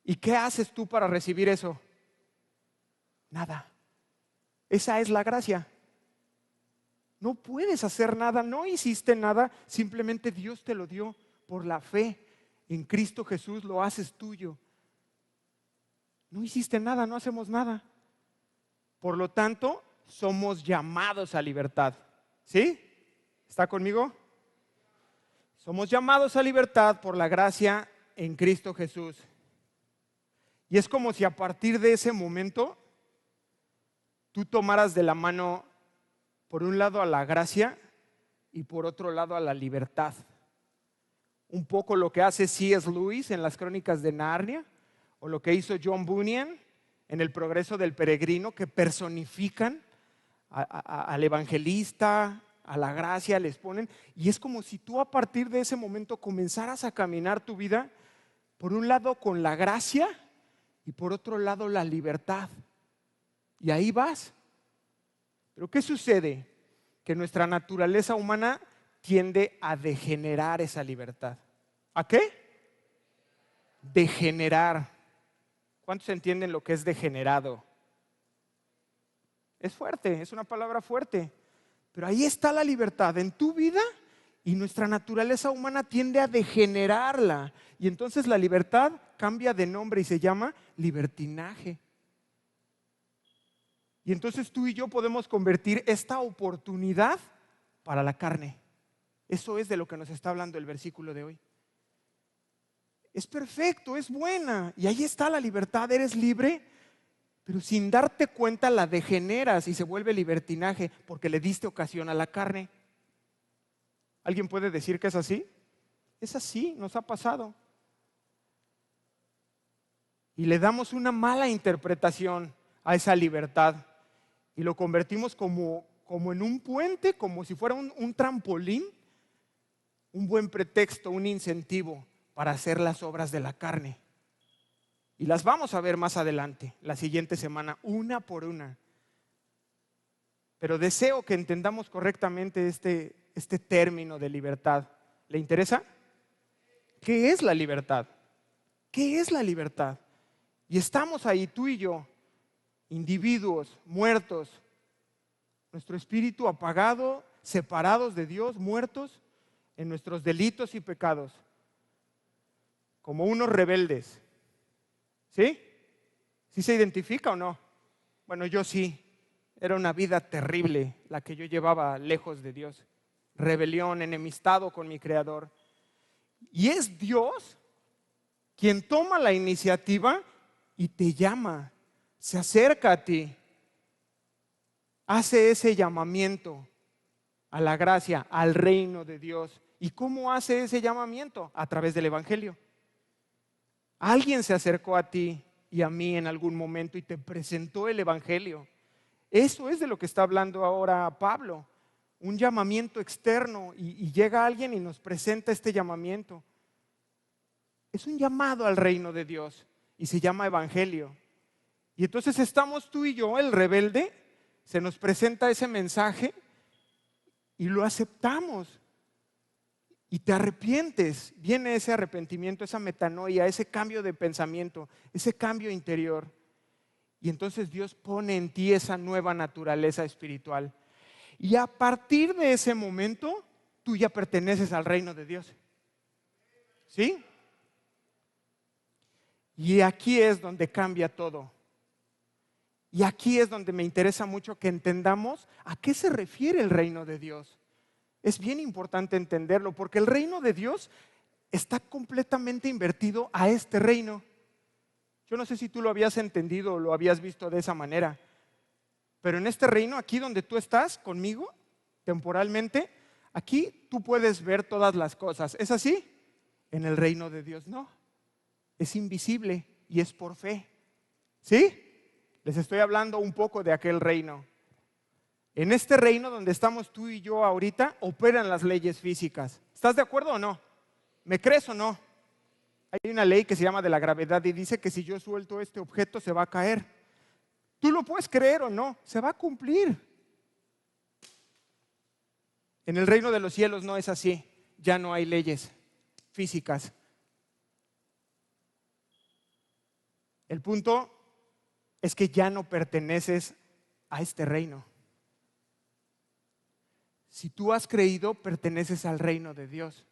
¿Y qué haces tú para recibir eso? Nada. Esa es la gracia. No puedes hacer nada, no hiciste nada, simplemente Dios te lo dio por la fe. En Cristo Jesús lo haces tuyo. No hiciste nada, no hacemos nada. Por lo tanto, somos llamados a libertad. ¿Sí? ¿Está conmigo? Somos llamados a libertad por la gracia en Cristo Jesús. Y es como si a partir de ese momento tú tomaras de la mano, por un lado a la gracia y por otro lado a la libertad. Un poco lo que hace C.S. Lewis en las Crónicas de Narnia, o lo que hizo John Bunyan en El Progreso del Peregrino, que personifican al evangelista, a la gracia, les ponen, y es como si tú a partir de ese momento comenzaras a caminar tu vida, por un lado con la gracia y por otro lado la libertad. Y ahí vas. Pero ¿qué sucede? Que nuestra naturaleza humana tiende a degenerar esa libertad. ¿A qué? Degenerar. ¿Cuántos entienden lo que es degenerado? Es fuerte, es una palabra fuerte. Pero ahí está la libertad en tu vida y nuestra naturaleza humana tiende a degenerarla. Y entonces la libertad cambia de nombre y se llama libertinaje. Y entonces tú y yo podemos convertir esta oportunidad para la carne. Eso es de lo que nos está hablando el versículo de hoy. Es perfecto, es buena. Y ahí está la libertad, eres libre, pero sin darte cuenta la degeneras y se vuelve libertinaje porque le diste ocasión a la carne. ¿Alguien puede decir que es así? Es así, nos ha pasado. Y le damos una mala interpretación a esa libertad y lo convertimos como en un puente, como si fuera un trampolín, un buen pretexto, un incentivo para hacer las obras de la carne. Y las vamos a ver más adelante, la siguiente semana, una por una. Pero deseo que entendamos correctamente este término de libertad. ¿Le interesa? ¿Qué es la libertad? ¿Qué es la libertad? Y estamos ahí, tú y yo, individuos muertos, nuestro espíritu apagado, separados de Dios, muertos en nuestros delitos y pecados, como unos rebeldes. ¿Sí? ¿Sí se identifica o no? Bueno, yo sí. Era una vida terrible la que yo llevaba lejos de Dios. Rebelión, enemistado con mi Creador. Y es Dios quien toma la iniciativa y te llama, se acerca a ti, hace ese llamamiento a la gracia, al reino de Dios. ¿Y cómo hace ese llamamiento? A través del Evangelio. Alguien se acercó a ti y a mí en algún momento y te presentó el Evangelio. Eso es de lo que está hablando ahora Pablo. Un llamamiento externo y llega alguien y nos presenta este llamamiento. Es un llamado al reino de Dios y se llama Evangelio. Y entonces estamos tú y yo, el rebelde, se nos presenta ese mensaje y lo aceptamos. Y te arrepientes, viene ese arrepentimiento, esa metanoia, ese cambio de pensamiento, ese cambio interior. Y entonces Dios pone en ti esa nueva naturaleza espiritual. Y a partir de ese momento, tú ya perteneces al reino de Dios. ¿Sí? Y aquí es donde cambia todo. Y aquí es donde me interesa mucho que entendamos a qué se refiere el reino de Dios. Es bien importante entenderlo porque el reino de Dios está completamente invertido a este reino. Yo no sé si tú lo habías entendido o lo habías visto de esa manera, pero en este reino, aquí donde tú estás conmigo, temporalmente, aquí tú puedes ver todas las cosas. ¿Es así? En el reino de Dios no. Es invisible y es por fe. ¿Sí? Les estoy hablando un poco de aquel reino. En este reino donde estamos tú y yo ahorita, operan las leyes físicas. ¿Estás de acuerdo o no? ¿Me crees o no? Hay una ley que se llama de la gravedad y dice que si yo suelto este objeto se va a caer. ¿Tú lo puedes creer o no? Se va a cumplir. En el reino de los cielos no es así. Ya no hay leyes físicas. El punto es que ya no perteneces a este reino. Si tú has creído, perteneces al reino de Dios.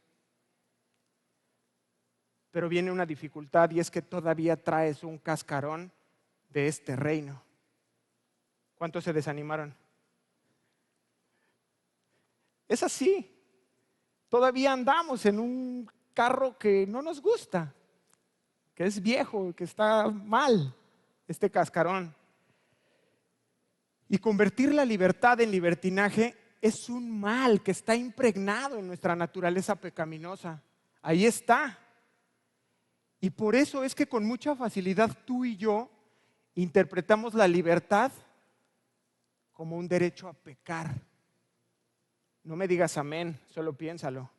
Pero viene una dificultad y es que todavía traes un cascarón de este reino. ¿Cuántos se desanimaron? Es así. Todavía andamos en un carro que no nos gusta, que es viejo, que está mal, este cascarón. Y convertir la libertad en libertinaje es un mal que está impregnado en nuestra naturaleza pecaminosa. Ahí está. Y por eso es que con mucha facilidad tú y yo interpretamos la libertad como un derecho a pecar. No me digas amén, solo piénsalo.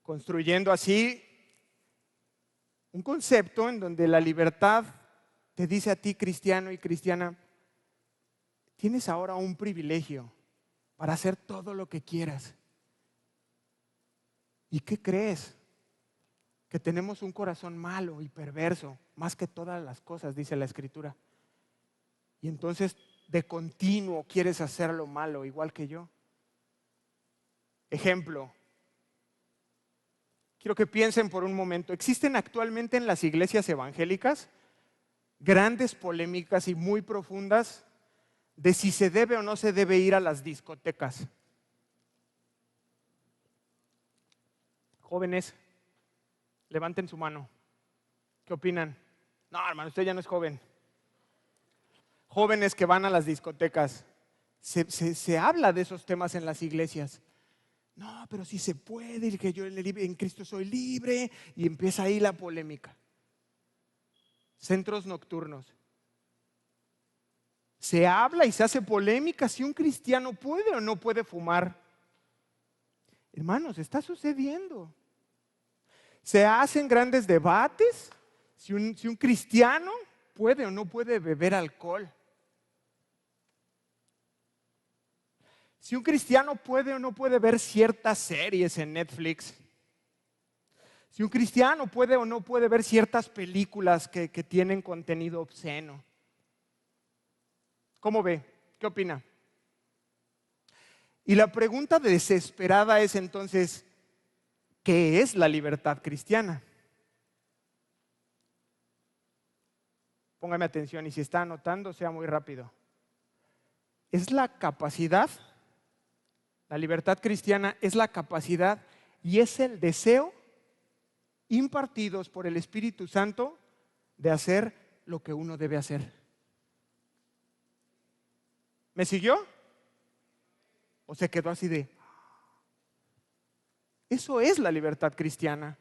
Construyendo así un concepto en donde la libertad te dice a ti, cristiano y cristiana, tienes ahora un privilegio para hacer todo lo que quieras. ¿Y qué crees? que tenemos un corazón malo y perverso, más que todas las cosas, dice la Escritura. Y entonces de continuo quieres hacer lo malo, igual que yo. Ejemplo, quiero que piensen por un momento. Existen actualmente en las iglesias evangélicas grandes polémicas y muy profundas de si se debe o no se debe ir a las discotecas. Jóvenes, levanten su mano. ¿Qué opinan? No, hermano, usted ya no es joven. Jóvenes que van a las discotecas. Se habla de esos temas en las iglesias. No, pero sí se puede, y que yo en Cristo soy libre, y empieza ahí la polémica. Centros nocturnos. Se habla y se hace polémica si un cristiano puede o no puede fumar. Hermanos, está sucediendo. Se hacen grandes debates si un cristiano puede o no puede beber alcohol. Si un cristiano puede o no puede ver ciertas series en Netflix. Si un cristiano puede o no puede ver ciertas películas que tienen contenido obsceno. ¿Cómo ve? ¿Qué opina? Y la pregunta desesperada es entonces, ¿qué es la libertad cristiana? Póngame atención y si está anotando, sea muy rápido. Es la capacidad, la libertad cristiana es la capacidad y es el deseo impartidos por el Espíritu Santo de hacer lo que uno debe hacer. ¿Me siguió? ¿O se quedó así de? Eso es la libertad cristiana.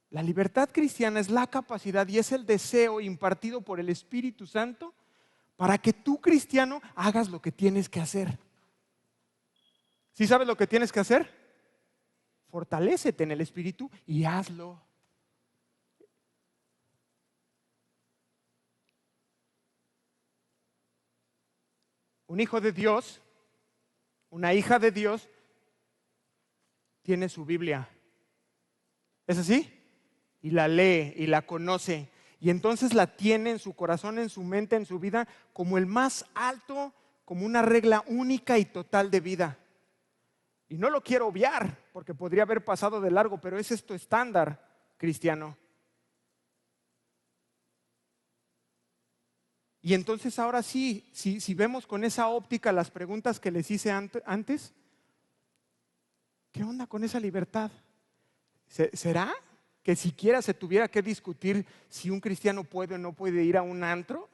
La libertad cristiana es la capacidad y es el deseo impartido por el Espíritu Santo para que tú, cristiano, hagas lo que tienes que hacer. ¿Sí sabes lo que tienes que hacer? Fortalécete en el Espíritu y hazlo. Un hijo de Dios, una hija de Dios, tiene su Biblia. ¿Es así? Y la lee y la conoce. Y entonces la tiene en su corazón, en su mente, en su vida, como el más alto, como una regla única y total de vida. Y no lo quiero obviar, porque podría haber pasado de largo, pero ese es tu estándar cristiano. Y entonces ahora sí, si vemos con esa óptica las preguntas que les hice antes, ¿qué onda con esa libertad? ¿Será que siquiera se tuviera que discutir si un cristiano puede o no puede ir a un antro?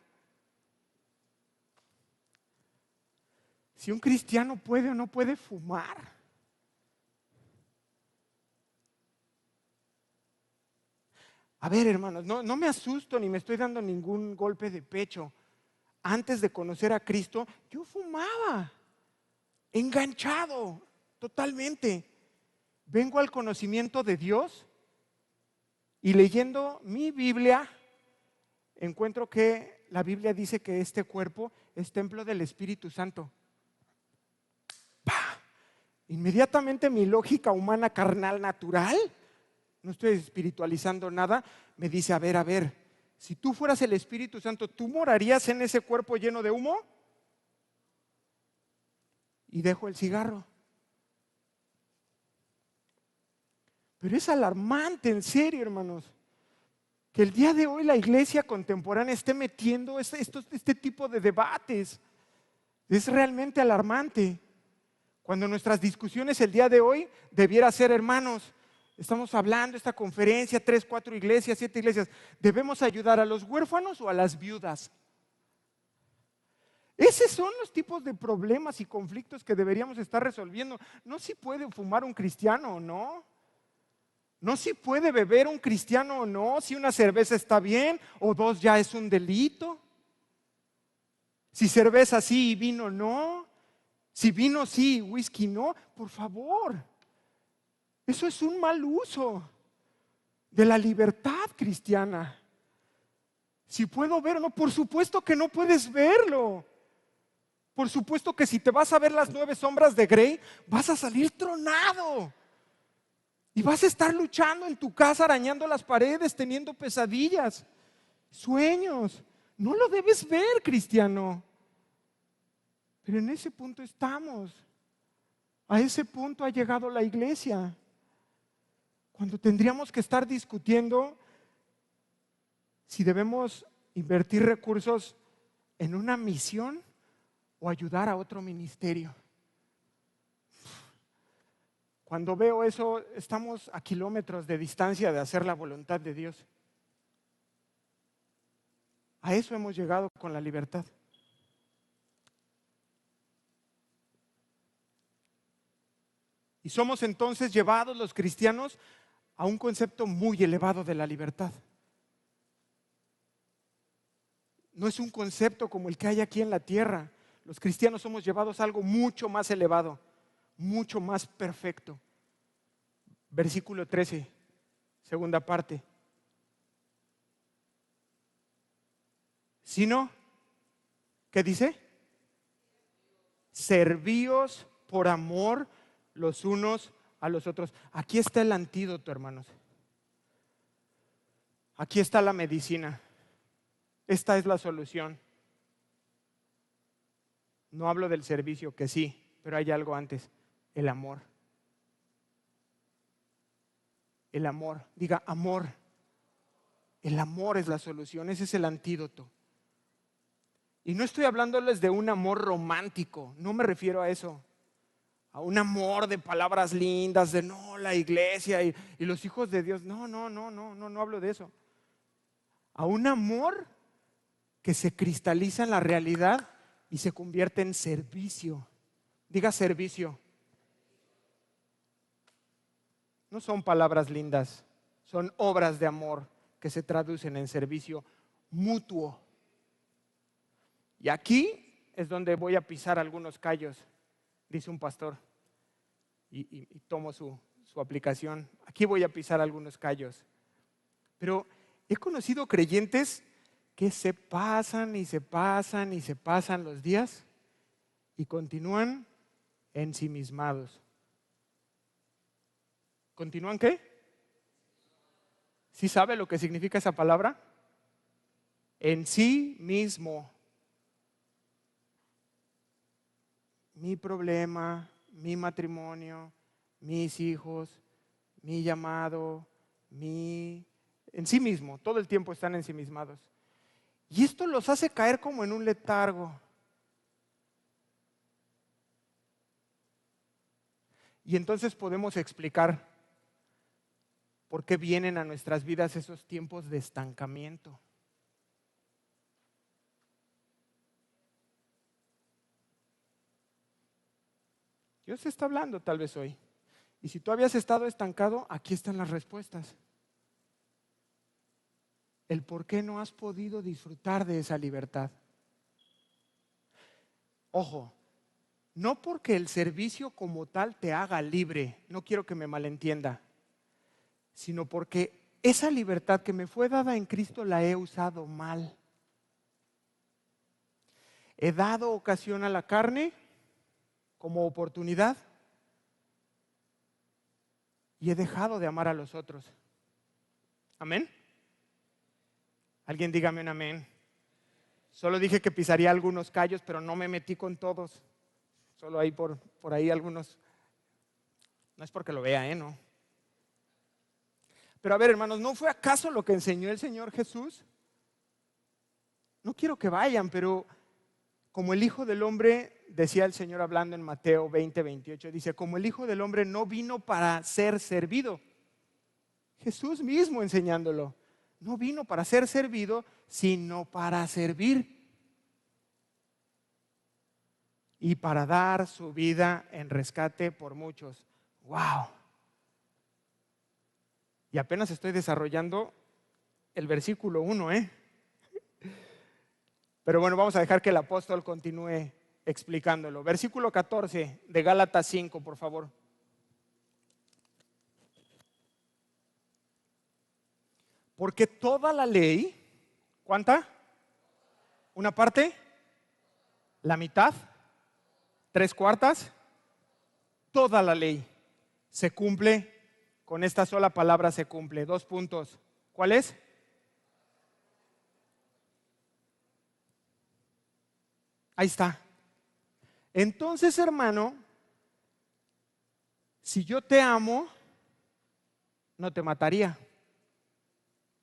Si un cristiano puede o no puede fumar. A ver, hermanos, no me asusto ni me estoy dando ningún golpe de pecho. Antes de conocer a Cristo, yo fumaba, enganchado totalmente. Vengo al conocimiento de Dios y leyendo mi Biblia, encuentro que la Biblia dice que este cuerpo es templo del Espíritu Santo. ¡Pah! Inmediatamente mi lógica humana carnal natural, no estoy espiritualizando nada, me dice, a ver, si tú fueras el Espíritu Santo, ¿tú morarías en ese cuerpo lleno de humo? Y dejo el cigarro. Pero es alarmante, en serio, hermanos, que el día de hoy la iglesia contemporánea esté metiendo este tipo de debates. Es realmente alarmante. Cuando nuestras discusiones el día de hoy debiera ser, hermanos, estamos hablando esta conferencia, 3, 4 iglesias, 7 iglesias, ¿debemos ayudar a los huérfanos o a las viudas? Esos son los tipos de problemas y conflictos que deberíamos estar resolviendo. No si puede fumar un cristiano o no. No si puede beber un cristiano o no, si una cerveza está bien o 2 ya es un delito. Si cerveza sí y vino no. Si vino sí y whisky no. Por favor. Eso es un mal uso de la libertad cristiana. Si puedo ver o no, por supuesto que no puedes verlo. Por supuesto que si te vas a ver las 9 sombras de Grey, vas a salir tronado. Y vas a estar luchando en tu casa, arañando las paredes, teniendo pesadillas, sueños. No lo debes ver, cristiano. Pero en ese punto estamos. A ese punto ha llegado la iglesia. Cuando tendríamos que estar discutiendo si debemos invertir recursos en una misión o ayudar a otro ministerio. Cuando veo eso, estamos a kilómetros de distancia de hacer la voluntad de Dios. A eso hemos llegado con la libertad. Y somos entonces llevados los cristianos a un concepto muy elevado de la libertad. No es un concepto como el que hay aquí en la tierra. Los cristianos somos llevados a algo mucho más elevado, mucho más perfecto. Versículo 13, segunda parte. Sino, ¿qué dice? Servíos por amor los unos a los otros. Aquí está el antídoto, hermanos. Aquí está la medicina. Esta es la solución. No hablo del servicio, que sí, pero hay algo antes, el amor. El amor, diga amor. El amor es la solución, ese es el antídoto. Y no estoy hablándoles de un amor romántico, no me refiero a eso. A un amor de palabras lindas, de no, la iglesia y los hijos de Dios. No hablo de eso. A un amor que se cristaliza en la realidad y se convierte en servicio. Diga servicio. No son palabras lindas, son obras de amor que se traducen en servicio mutuo. Y aquí es donde voy a pisar algunos callos, dice un pastor, y tomo su aplicación. Aquí voy a pisar algunos callos. Pero he conocido creyentes que se pasan y se pasan y se pasan los días y continúan ensimismados. ¿Continúan qué? ¿Sí sabe lo que significa esa palabra? En sí mismo. Mi problema, mi matrimonio, mis hijos, mi llamado, en sí mismo, todo el tiempo están ensimismados. Y esto los hace caer como en un letargo. Y entonces podemos explicar por qué vienen a nuestras vidas esos tiempos de estancamiento. Dios está hablando tal vez hoy. Y si tú habías estado estancado, aquí están las respuestas. El por qué no has podido disfrutar de esa libertad. Ojo, no porque el servicio como tal te haga libre, no quiero que me malentienda, sino porque esa libertad que me fue dada en Cristo la he usado mal. He dado ocasión a la carne como oportunidad y he dejado de amar a los otros. ¿Amén? Alguien dígame un amén. Solo dije que pisaría algunos callos, pero no me metí con todos. Solo hay por ahí algunos. No es porque lo vea, no. Pero a ver, hermanos, ¿no fue acaso lo que enseñó el Señor Jesús? No quiero que vayan, pero como el Hijo del Hombre, decía el Señor hablando en Mateo 20:28, dice, como el Hijo del Hombre no vino para ser servido. Jesús mismo enseñándolo. No vino para ser servido, sino para servir. Y para dar su vida en rescate por muchos. ¡Wow! Y apenas estoy desarrollando el versículo 1, Pero bueno, vamos a dejar que el apóstol continúe explicándolo. Versículo 14 de Gálatas 5, por favor. Porque toda la ley, ¿cuánta? ¿Una parte? ¿La mitad? ¿3/4? Toda la ley se cumple con esta sola palabra se cumple. 2 puntos. ¿Cuál es? Ahí está. Entonces, hermano, si yo te amo, no te mataría.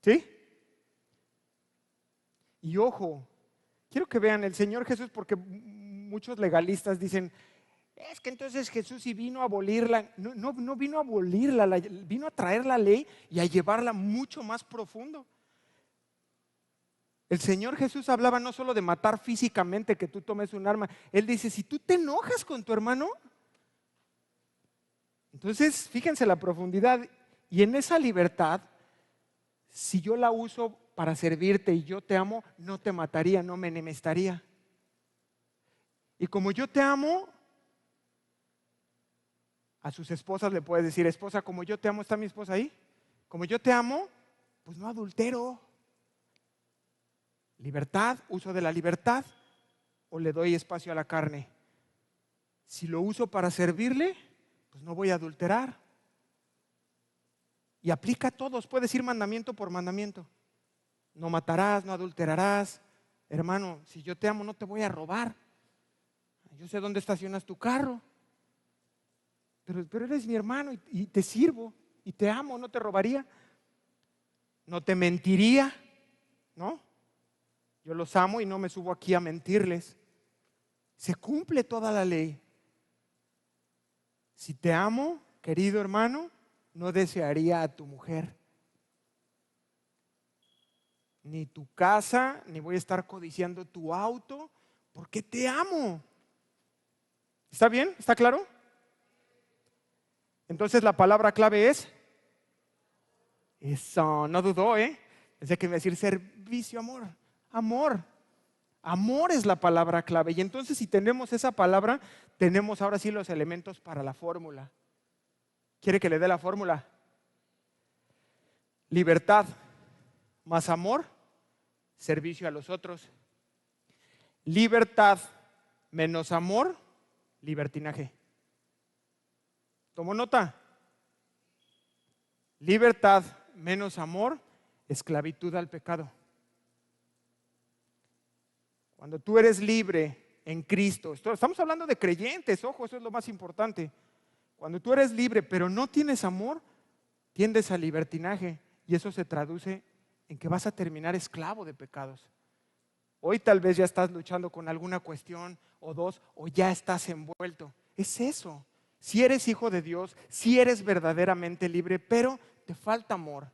¿Sí? Y ojo, quiero que vean el Señor Jesús, porque muchos legalistas dicen, es que entonces Jesús sí vino a abolirla. No vino a abolirla, vino a traer la ley y a llevarla mucho más profundo. El Señor Jesús hablaba no solo de matar físicamente, que tú tomes un arma. Él dice, si tú te enojas con tu hermano, entonces fíjense la profundidad. Y en esa libertad, si yo la uso para servirte y yo te amo, no te mataría, no me enemestaría. Y como yo te amo, a sus esposas le puedes decir, esposa, como yo te amo, ¿está mi esposa ahí? Como yo te amo, pues no adultero. Libertad, uso de la libertad, o le doy espacio a la carne. Si lo uso para servirle, pues no voy a adulterar. Y aplica a todos, puedes ir mandamiento por mandamiento. No matarás, no adulterarás. Hermano, si yo te amo, no te voy a robar. Yo sé dónde estacionas tu carro. Pero eres mi hermano y te sirvo y te amo, no te robaría. No te mentiría, ¿no? Yo los amo y no me subo aquí a mentirles. Se cumple toda la ley. Si te amo, querido hermano, no desearía a tu mujer, ni tu casa, ni voy a estar codiciando tu auto, porque te amo. ¿Está bien? ¿Está claro? Entonces la palabra clave es eso, no dudó, Pensé que iba a decir servicio, amor. Amor. Amor es la palabra clave. Y entonces si tenemos esa palabra, tenemos ahora sí los elementos para la fórmula. ¿Quiere que le dé la fórmula? Libertad más amor, servicio a los otros. Libertad menos amor, libertinaje. ¿Tomó nota? Libertad menos amor, esclavitud al pecado. Cuando tú eres libre en Cristo, estamos hablando de creyentes, ojo, eso es lo más importante. Cuando tú eres libre pero no tienes amor, tiendes al libertinaje y eso se traduce en que vas a terminar esclavo de pecados. Hoy tal vez ya estás luchando con alguna cuestión o dos, o ya estás envuelto. Es eso. Si eres hijo de Dios, si eres verdaderamente libre, pero te falta amor.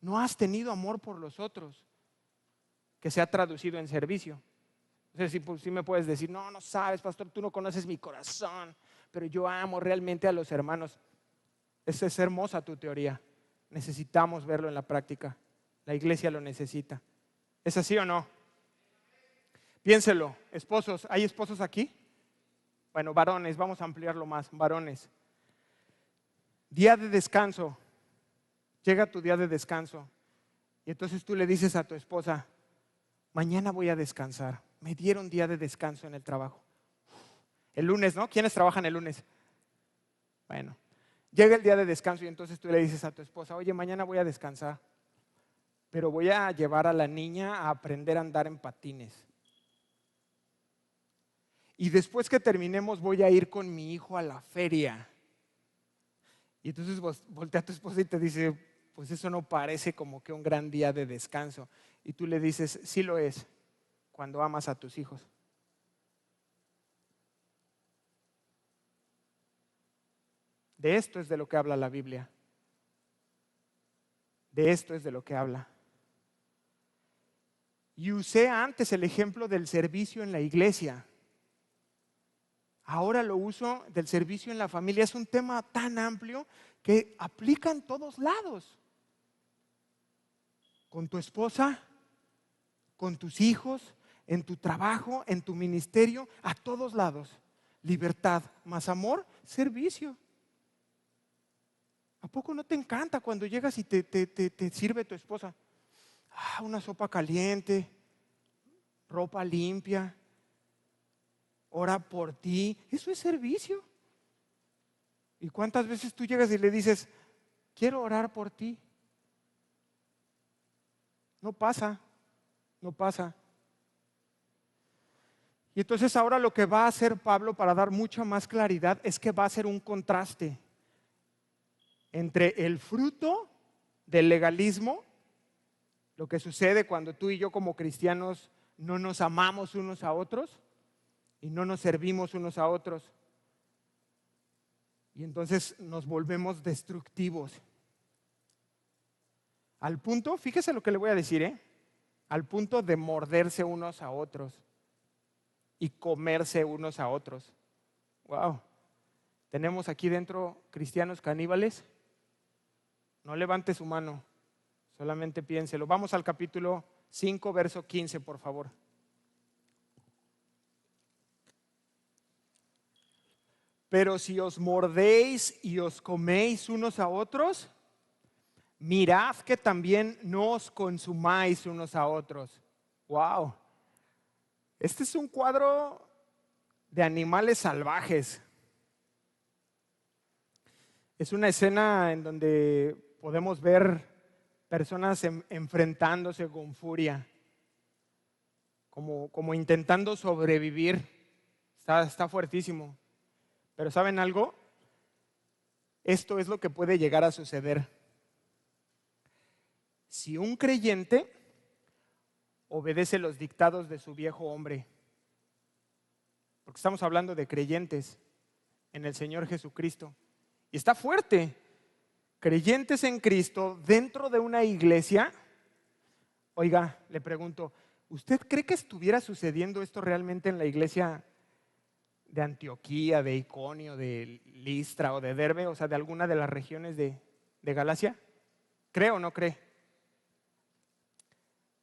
No has tenido amor por los otros, que se ha traducido en servicio. No sé si me puedes decir, no sabes, pastor, tú no conoces mi corazón, pero yo amo realmente a los hermanos. Esa es hermosa tu teoría. Necesitamos verlo en la práctica. La iglesia lo necesita. ¿Es así o no? Piénselo, esposos, ¿hay esposos aquí? Bueno, varones, vamos a ampliarlo más, varones. Día de descanso, llega tu día de descanso y entonces tú le dices a tu esposa, mañana voy a descansar, me dieron día de descanso en el trabajo. El lunes, ¿no? ¿Quiénes trabajan el lunes? Bueno, llega el día de descanso y entonces tú le dices a tu esposa, oye, mañana voy a descansar, pero voy a llevar a la niña a aprender a andar en patines. Y después que terminemos voy a ir con mi hijo a la feria. Y entonces voltea a tu esposa y te dice, pues eso no parece como que un gran día de descanso. Y tú le dices, sí lo es, cuando amas a tus hijos. De esto es de lo que habla la Biblia. De esto es de lo que habla. Y usé antes el ejemplo del servicio en la iglesia. Ahora lo uso del servicio en la familia. Es un tema tan amplio que aplica en todos lados. Con tu esposa, con tus hijos, en tu trabajo, en tu ministerio, a todos lados. Libertad más amor, servicio. ¿A poco no te encanta cuando llegas y te sirve tu esposa? Una sopa caliente, ropa limpia, ora por ti. Eso es servicio. ¿Y cuántas veces tú llegas y le dices, quiero orar por ti. No pasa, no pasa. Y entonces ahora lo que va a hacer Pablo para dar mucha más claridad es que va a hacer un contraste entre el fruto del legalismo, lo que sucede cuando tú y yo como cristianos no nos amamos unos a otros y no nos servimos unos a otros. Y entonces nos volvemos destructivos. Al punto, fíjese lo que le voy a decir, al punto de morderse unos a otros y comerse unos a otros. Wow. ¿Tenemos aquí dentro cristianos caníbales? No levante su mano, solamente piénselo. Vamos al capítulo 5, verso 15, por favor. Pero si os mordéis y os coméis unos a otros, mirad que también no os consumáis unos a otros. Wow. Este es un cuadro de animales salvajes. Es una escena en donde podemos ver personas enfrentándose con furia, como intentando sobrevivir. Está fuertísimo. Pero ¿saben algo? Esto es lo que puede llegar a suceder. Si un creyente obedece los dictados de su viejo hombre, porque estamos hablando de creyentes en el Señor Jesucristo, y está fuerte, creyentes en Cristo dentro de una iglesia. Oiga, le pregunto, ¿usted cree que estuviera sucediendo esto realmente en la iglesia de Antioquía, de Iconio, de Listra o de Derbe, o sea, de alguna de las regiones de Galacia? ¿Cree o no cree?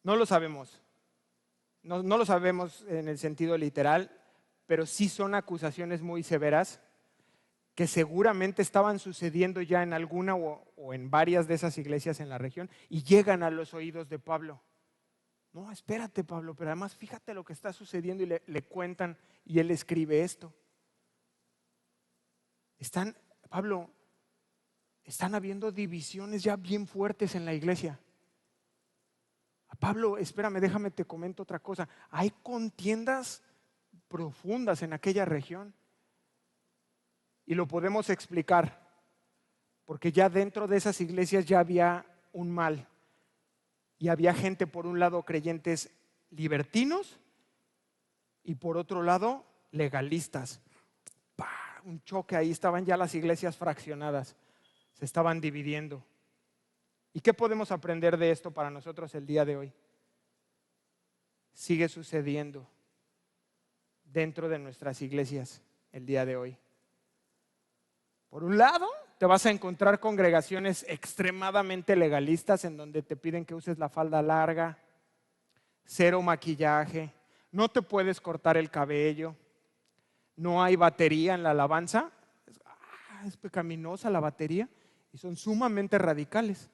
No lo sabemos. No lo sabemos en el sentido literal, pero sí son acusaciones muy severas que seguramente estaban sucediendo ya en alguna o en varias de esas iglesias en la región y llegan a los oídos de Pablo. No, espérate, Pablo, pero además fíjate lo que está sucediendo, y le cuentan y él escribe esto. Pablo, están habiendo divisiones ya bien fuertes en la iglesia. Pablo, espérame, déjame te comento otra cosa. Hay contiendas profundas en aquella región. Y lo podemos explicar, porque ya dentro de esas iglesias ya había un mal. Y había gente, por un lado, creyentes libertinos y por otro lado, legalistas. ¡Pah! Un choque, ahí estaban ya las iglesias fraccionadas, se estaban dividiendo. ¿Y qué podemos aprender de esto para nosotros el día de hoy? Sigue sucediendo dentro de nuestras iglesias el día de hoy. Por un lado, te vas a encontrar congregaciones extremadamente legalistas en donde te piden que uses la falda larga, cero maquillaje, no te puedes cortar el cabello, no hay batería en la alabanza, es pecaminosa la batería y son sumamente radicales.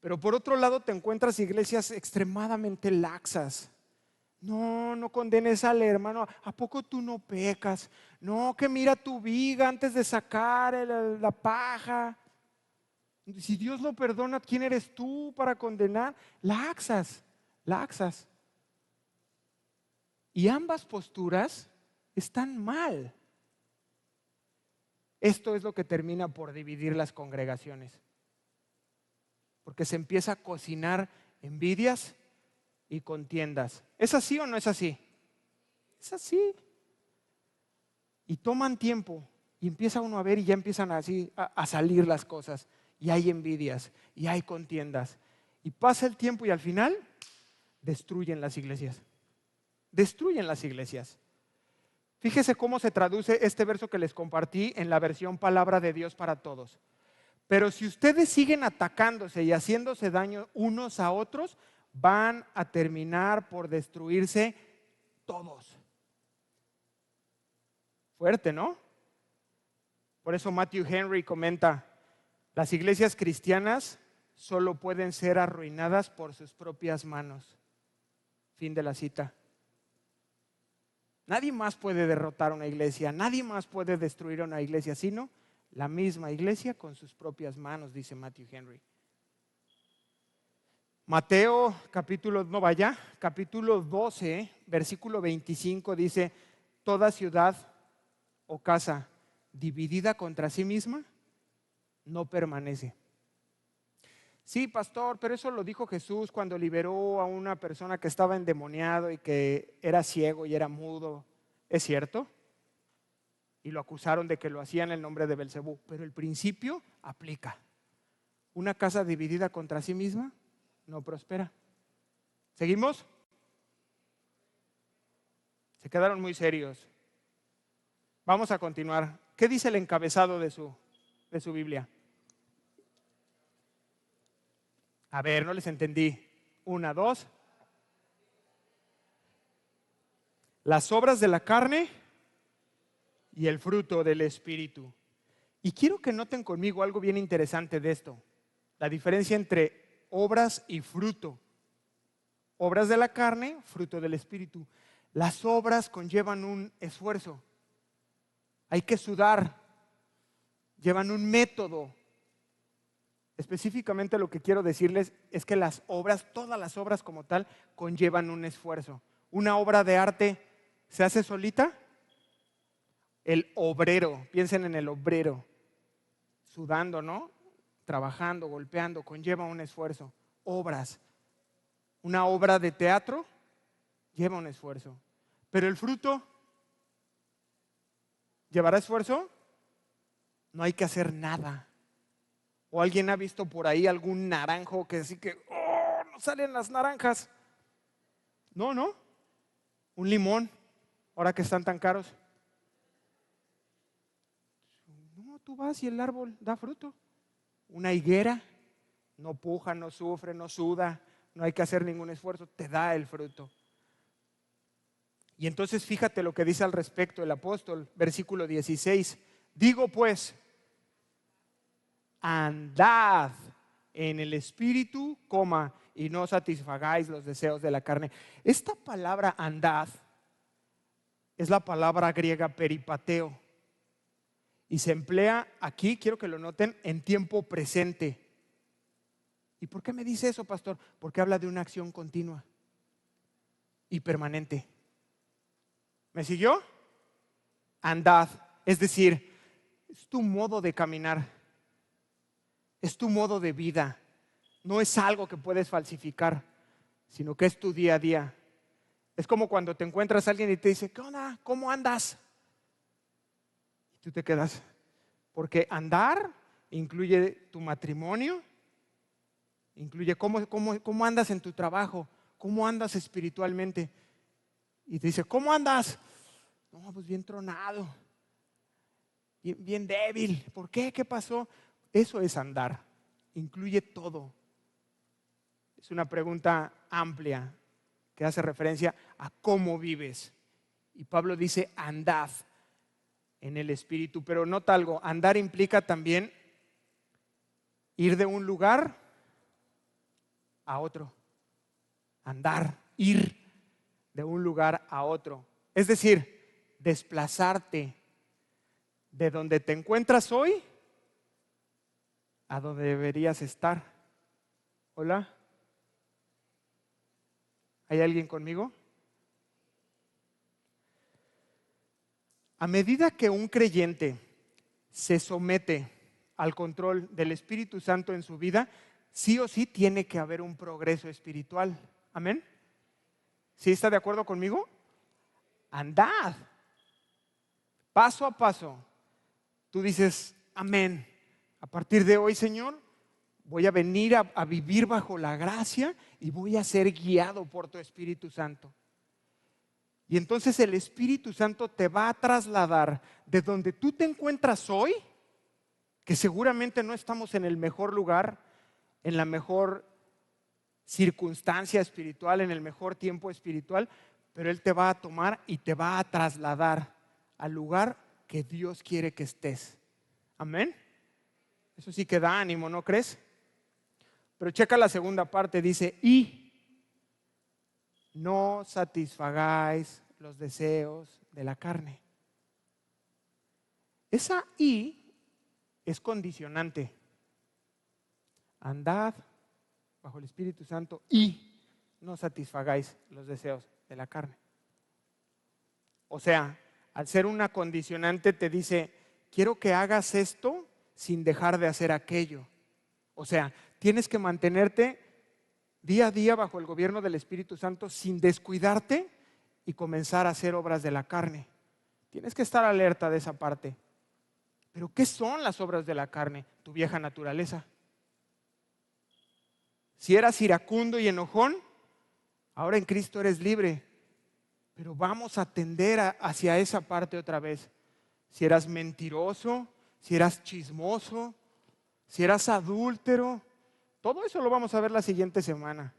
Pero por otro lado te encuentras iglesias extremadamente laxas. No condenes al hermano. ¿A poco tú no pecas? No, que mira tu viga antes de sacar la paja. Si Dios lo perdona, ¿quién eres tú para condenar? Laxas. Y ambas posturas están mal. Esto es lo que termina por dividir las congregaciones. Porque se empieza a cocinar envidias y contiendas. ¿Es así o no es así? Es así. Y toman tiempo y empieza uno a ver y ya empiezan así a salir las cosas. Y hay envidias y hay contiendas. Y pasa el tiempo y al final destruyen las iglesias. Destruyen las iglesias. Fíjese cómo se traduce este verso que les compartí en la versión Palabra de Dios para Todos. Pero si ustedes siguen atacándose y haciéndose daño unos a otros, van a terminar por destruirse todos. Fuerte, ¿no? Por eso Matthew Henry comenta, las iglesias cristianas solo pueden ser arruinadas por sus propias manos. Fin de la cita. Nadie más puede derrotar una iglesia, nadie más puede destruir una iglesia, sino la misma iglesia con sus propias manos, dice Matthew Henry. Mateo capítulo, no vaya, capítulo 12, versículo 25 dice, toda ciudad o casa dividida contra sí misma no permanece. Sí, pastor, pero eso lo dijo Jesús cuando liberó a una persona que estaba endemoniado y que era ciego y era mudo. ¿Es cierto? Y lo acusaron de que lo hacía en el nombre de Belcebú, pero el principio aplica. Una casa dividida contra sí misma no prospera. ¿Seguimos? Se quedaron muy serios. Vamos a continuar. ¿Qué dice el encabezado de su Biblia? A ver, no les entendí. 1, 2. Las obras de la carne y el fruto del Espíritu. Y quiero que noten conmigo algo bien interesante de esto. La diferencia entre obras y fruto. Obras de la carne, fruto del Espíritu. Las obras conllevan un esfuerzo. Hay que sudar. Llevan un método. Específicamente lo que quiero decirles es que las obras, todas las obras como tal, conllevan un esfuerzo. Una obra de arte se hace solita. El obrero, piensen en el obrero, sudando, ¿no? Trabajando, golpeando, conlleva un esfuerzo. Obras. Una obra de teatro lleva un esfuerzo. Pero el fruto, ¿llevará esfuerzo? No hay que hacer nada. ¿O alguien ha visto por ahí algún naranjo que así que, oh, no salen las naranjas? No, no. Un limón, ahora que están tan caros. No, tú vas y el árbol da fruto. Una higuera, no puja, no sufre, no suda, no hay que hacer ningún esfuerzo, te da el fruto. Y entonces fíjate lo que dice al respecto el apóstol, versículo 16. Digo pues, andad en el espíritu, y no satisfagáis los deseos de la carne. Esta palabra andad es la palabra griega peripateo y se emplea aquí, quiero que lo noten, en tiempo presente. ¿Y por qué me dice eso, pastor? Porque habla de una acción continua y permanente. ¿Me siguió? Andad, es decir, es tu modo de caminar. Es tu modo de vida. No es algo que puedes falsificar, sino que es tu día a día. Es como cuando te encuentras a alguien y te dice, ¿qué onda? ¿Cómo andas? Y tú te quedas. Porque andar incluye tu matrimonio, incluye cómo andas en tu trabajo, cómo andas espiritualmente. Y te dice, ¿cómo andas? No, pues bien tronado, bien débil. ¿Por qué? ¿Qué pasó? Eso es andar, incluye todo. Es una pregunta amplia que hace referencia a cómo vives. Y Pablo dice, andad en el Espíritu. Pero nota algo, andar implica también ir de un lugar a otro. Andar, ir de un lugar a otro. Es decir, desplazarte de donde te encuentras hoy a donde deberías estar. ¿Hola? ¿Hay alguien conmigo? A medida que un creyente se somete al control del Espíritu Santo en su vida, sí o sí tiene que haber un progreso espiritual. ¿Amén? ¿Sí está de acuerdo conmigo? Andad. Paso a paso. Tú dices, amén. A partir de hoy, Señor, voy a venir a vivir bajo la gracia y voy a ser guiado por tu Espíritu Santo. Y entonces el Espíritu Santo te va a trasladar de donde tú te encuentras hoy, que seguramente no estamos en el mejor lugar, en la mejor circunstancia espiritual, en el mejor tiempo espiritual, pero Él te va a tomar y te va a trasladar al lugar que Dios quiere que estés. Amén. Eso sí que da ánimo, ¿no crees? Pero checa la segunda parte, dice, y no satisfagáis los deseos de la carne. Esa y es condicionante. Andad bajo el Espíritu Santo y no satisfagáis los deseos de la carne. O sea, al ser una condicionante te dice, quiero que hagas esto sin dejar de hacer aquello. O sea, tienes que mantenerte día a día bajo el gobierno del Espíritu Santo sin descuidarte y comenzar a hacer obras de la carne. Tienes que estar alerta de esa parte. Pero ¿qué son las obras de la carne? Tu vieja naturaleza. Si eras iracundo y enojón, ahora en Cristo eres libre. Pero vamos a tender hacia esa parte otra vez. Si eras mentiroso, si eras chismoso, si eras adúltero, todo eso lo vamos a ver la siguiente semana.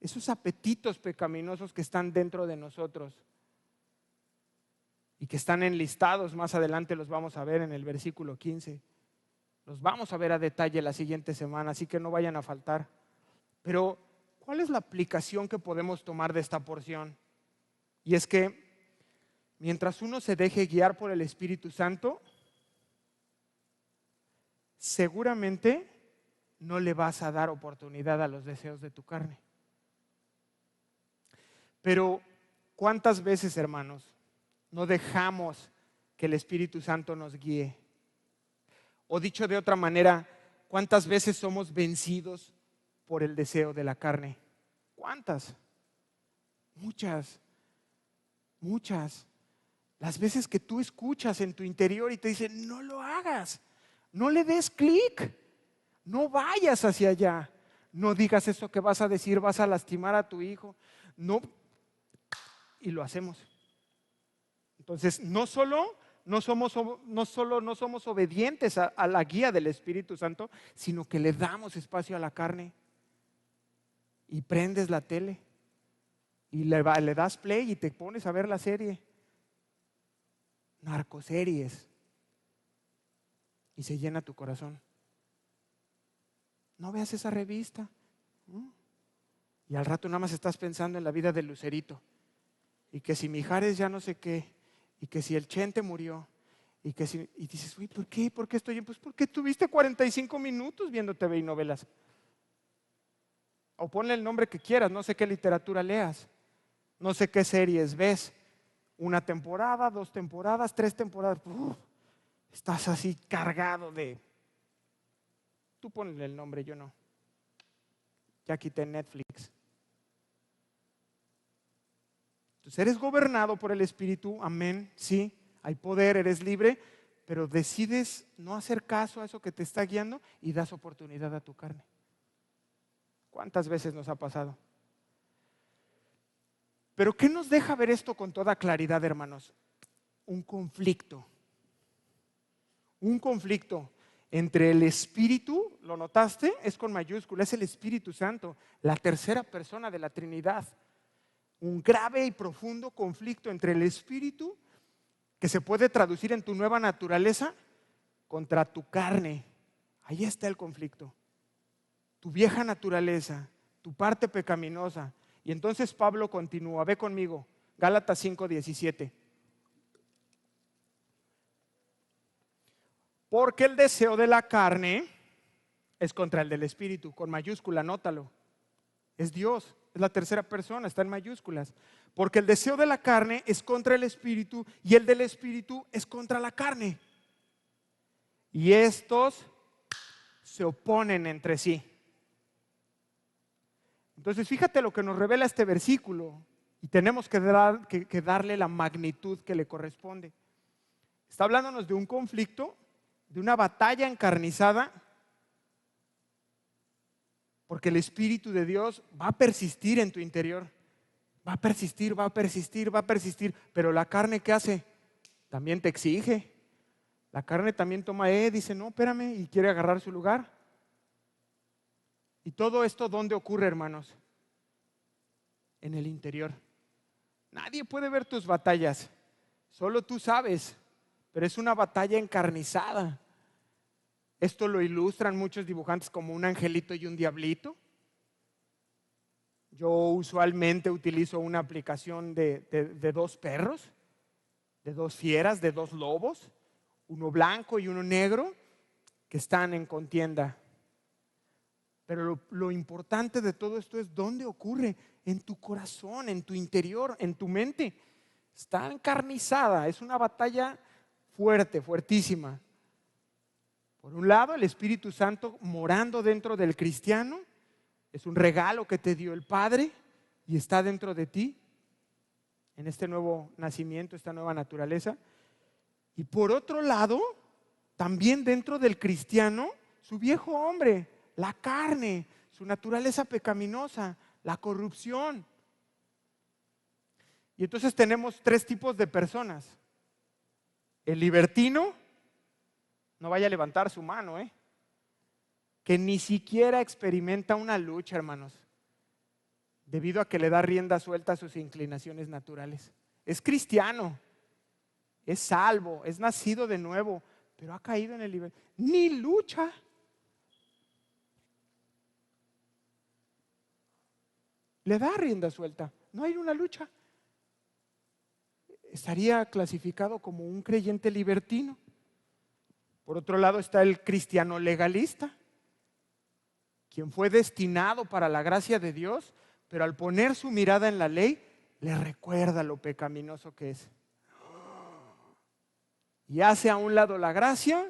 Esos apetitos pecaminosos que están dentro de nosotros y que están enlistados más adelante, los vamos a ver en el versículo 15. Los vamos a ver a detalle la siguiente semana, así que no vayan a faltar. Pero, ¿cuál es la aplicación que podemos tomar de esta porción? Y es que mientras uno se deje guiar por el Espíritu Santo, seguramente no le vas a dar oportunidad a los deseos de tu carne. Pero, ¿cuántas veces, hermanos, no dejamos que el Espíritu Santo nos guíe? O dicho de otra manera, ¿cuántas veces somos vencidos por el deseo de la carne? ¿Cuántas? Muchas, muchas. Las veces que tú escuchas en tu interior y te dicen, no lo hagas, no le des clic, no vayas hacia allá, no digas eso que vas a decir, vas a lastimar a tu hijo, no, y lo hacemos. Entonces, no solo no somos obedientes a la guía del Espíritu Santo, sino que le damos espacio a la carne. Y prendes la tele y le das play y te pones a ver la serie, narcoseries, y se llena tu corazón. No veas esa revista, ¿no? Y al rato nada más estás pensando en la vida del Lucerito, y que si Mijares ya no sé qué, y que si el Chente murió, y que si, y dices, uy, ¿por qué? ¿Por qué estoy bien? Pues porque tuviste 45 minutos viendo TV y novelas. O ponle el nombre que quieras, no sé qué literatura leas, no sé qué series ves. Una temporada, 2 temporadas, 3 temporadas. Estás así cargado de... Tú ponle el nombre, yo no. Ya quité Netflix. Entonces eres gobernado por el Espíritu, amén, sí, hay poder, eres libre, pero decides no hacer caso a eso que te está guiando y das oportunidad a tu carne. ¿Cuántas veces nos ha pasado? Pero ¿qué nos deja ver esto con toda claridad, hermanos? Un conflicto. Un conflicto entre el Espíritu, ¿lo notaste? Es con mayúscula, es el Espíritu Santo, la tercera persona de la Trinidad. Un grave y profundo conflicto entre el Espíritu, que se puede traducir en tu nueva naturaleza, contra tu carne. Ahí está el conflicto. Tu vieja naturaleza, tu parte pecaminosa. Y entonces Pablo continúa, ve conmigo, Gálatas 5:17. Porque el deseo de la carne es contra el del Espíritu, con mayúscula, anótalo. Es Dios, es la tercera persona, está en mayúsculas. Porque el deseo de la carne es contra el Espíritu y el del Espíritu es contra la carne. Y estos se oponen entre sí. Entonces, fíjate lo que nos revela este versículo y tenemos que darle la magnitud que le corresponde. Está hablándonos de un conflicto, de una batalla encarnizada, porque el Espíritu de Dios va a persistir en tu interior. Va a persistir, va a persistir, va a persistir. Pero la carne, ¿qué hace? También te exige. La carne también toma, dice, no, espérame, y quiere agarrar su lugar. ¿Y todo esto dónde ocurre, hermanos? En el interior. Nadie puede ver tus batallas, solo tú sabes, pero es una batalla encarnizada. Esto lo ilustran muchos dibujantes como un angelito y un diablito. Yo usualmente utilizo una aplicación de 2 perros, de 2 fieras, de 2 lobos, uno blanco y uno negro, que están en contienda. Pero lo importante de todo esto es dónde ocurre, en tu corazón, en tu interior, en tu mente. Está encarnizada, es una batalla fuerte, fuertísima. Por un lado, el Espíritu Santo morando dentro del cristiano, es un regalo que te dio el Padre y está dentro de ti, en este nuevo nacimiento, esta nueva naturaleza. Y por otro lado, también dentro del cristiano, su viejo hombre, la carne, su naturaleza pecaminosa, la corrupción. Y entonces tenemos 3 tipos de personas. El libertino, no vaya a levantar su mano, que ni siquiera experimenta una lucha, hermanos, debido a que le da rienda suelta a sus inclinaciones naturales. Es cristiano, es salvo, es nacido de nuevo, pero ha caído en el libertino. Ni lucha. Le da rienda suelta, no hay una lucha. Estaría clasificado como un creyente libertino. Por otro lado está el cristiano legalista, quien fue destinado para la gracia de Dios, pero al poner su mirada en la ley, le recuerda lo pecaminoso que es. Y hace a un lado la gracia,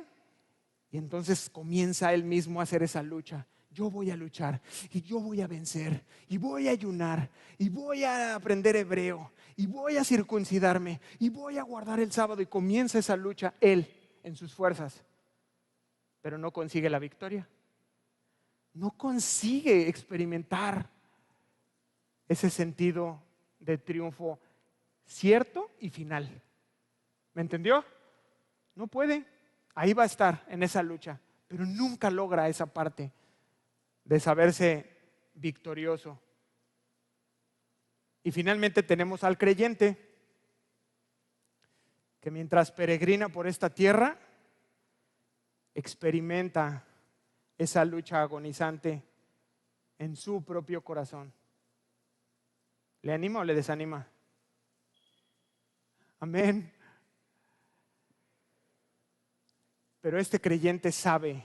y entonces comienza él mismo a hacer esa lucha. Yo voy a luchar, y yo voy a vencer, y voy a ayunar, y voy a aprender hebreo, y voy a circuncidarme, y voy a guardar el sábado. Y comienza esa lucha él en sus fuerzas, pero no consigue la victoria. No consigue experimentar ese sentido de triunfo cierto y final. ¿Me entendió? No puede. Ahí va a estar en esa lucha, pero nunca logra esa parte de saberse victorioso. Y finalmente tenemos al creyente que mientras peregrina por esta tierra, experimenta esa lucha agonizante en su propio corazón. ¿Le anima o le desanima? Amén. Pero este creyente sabe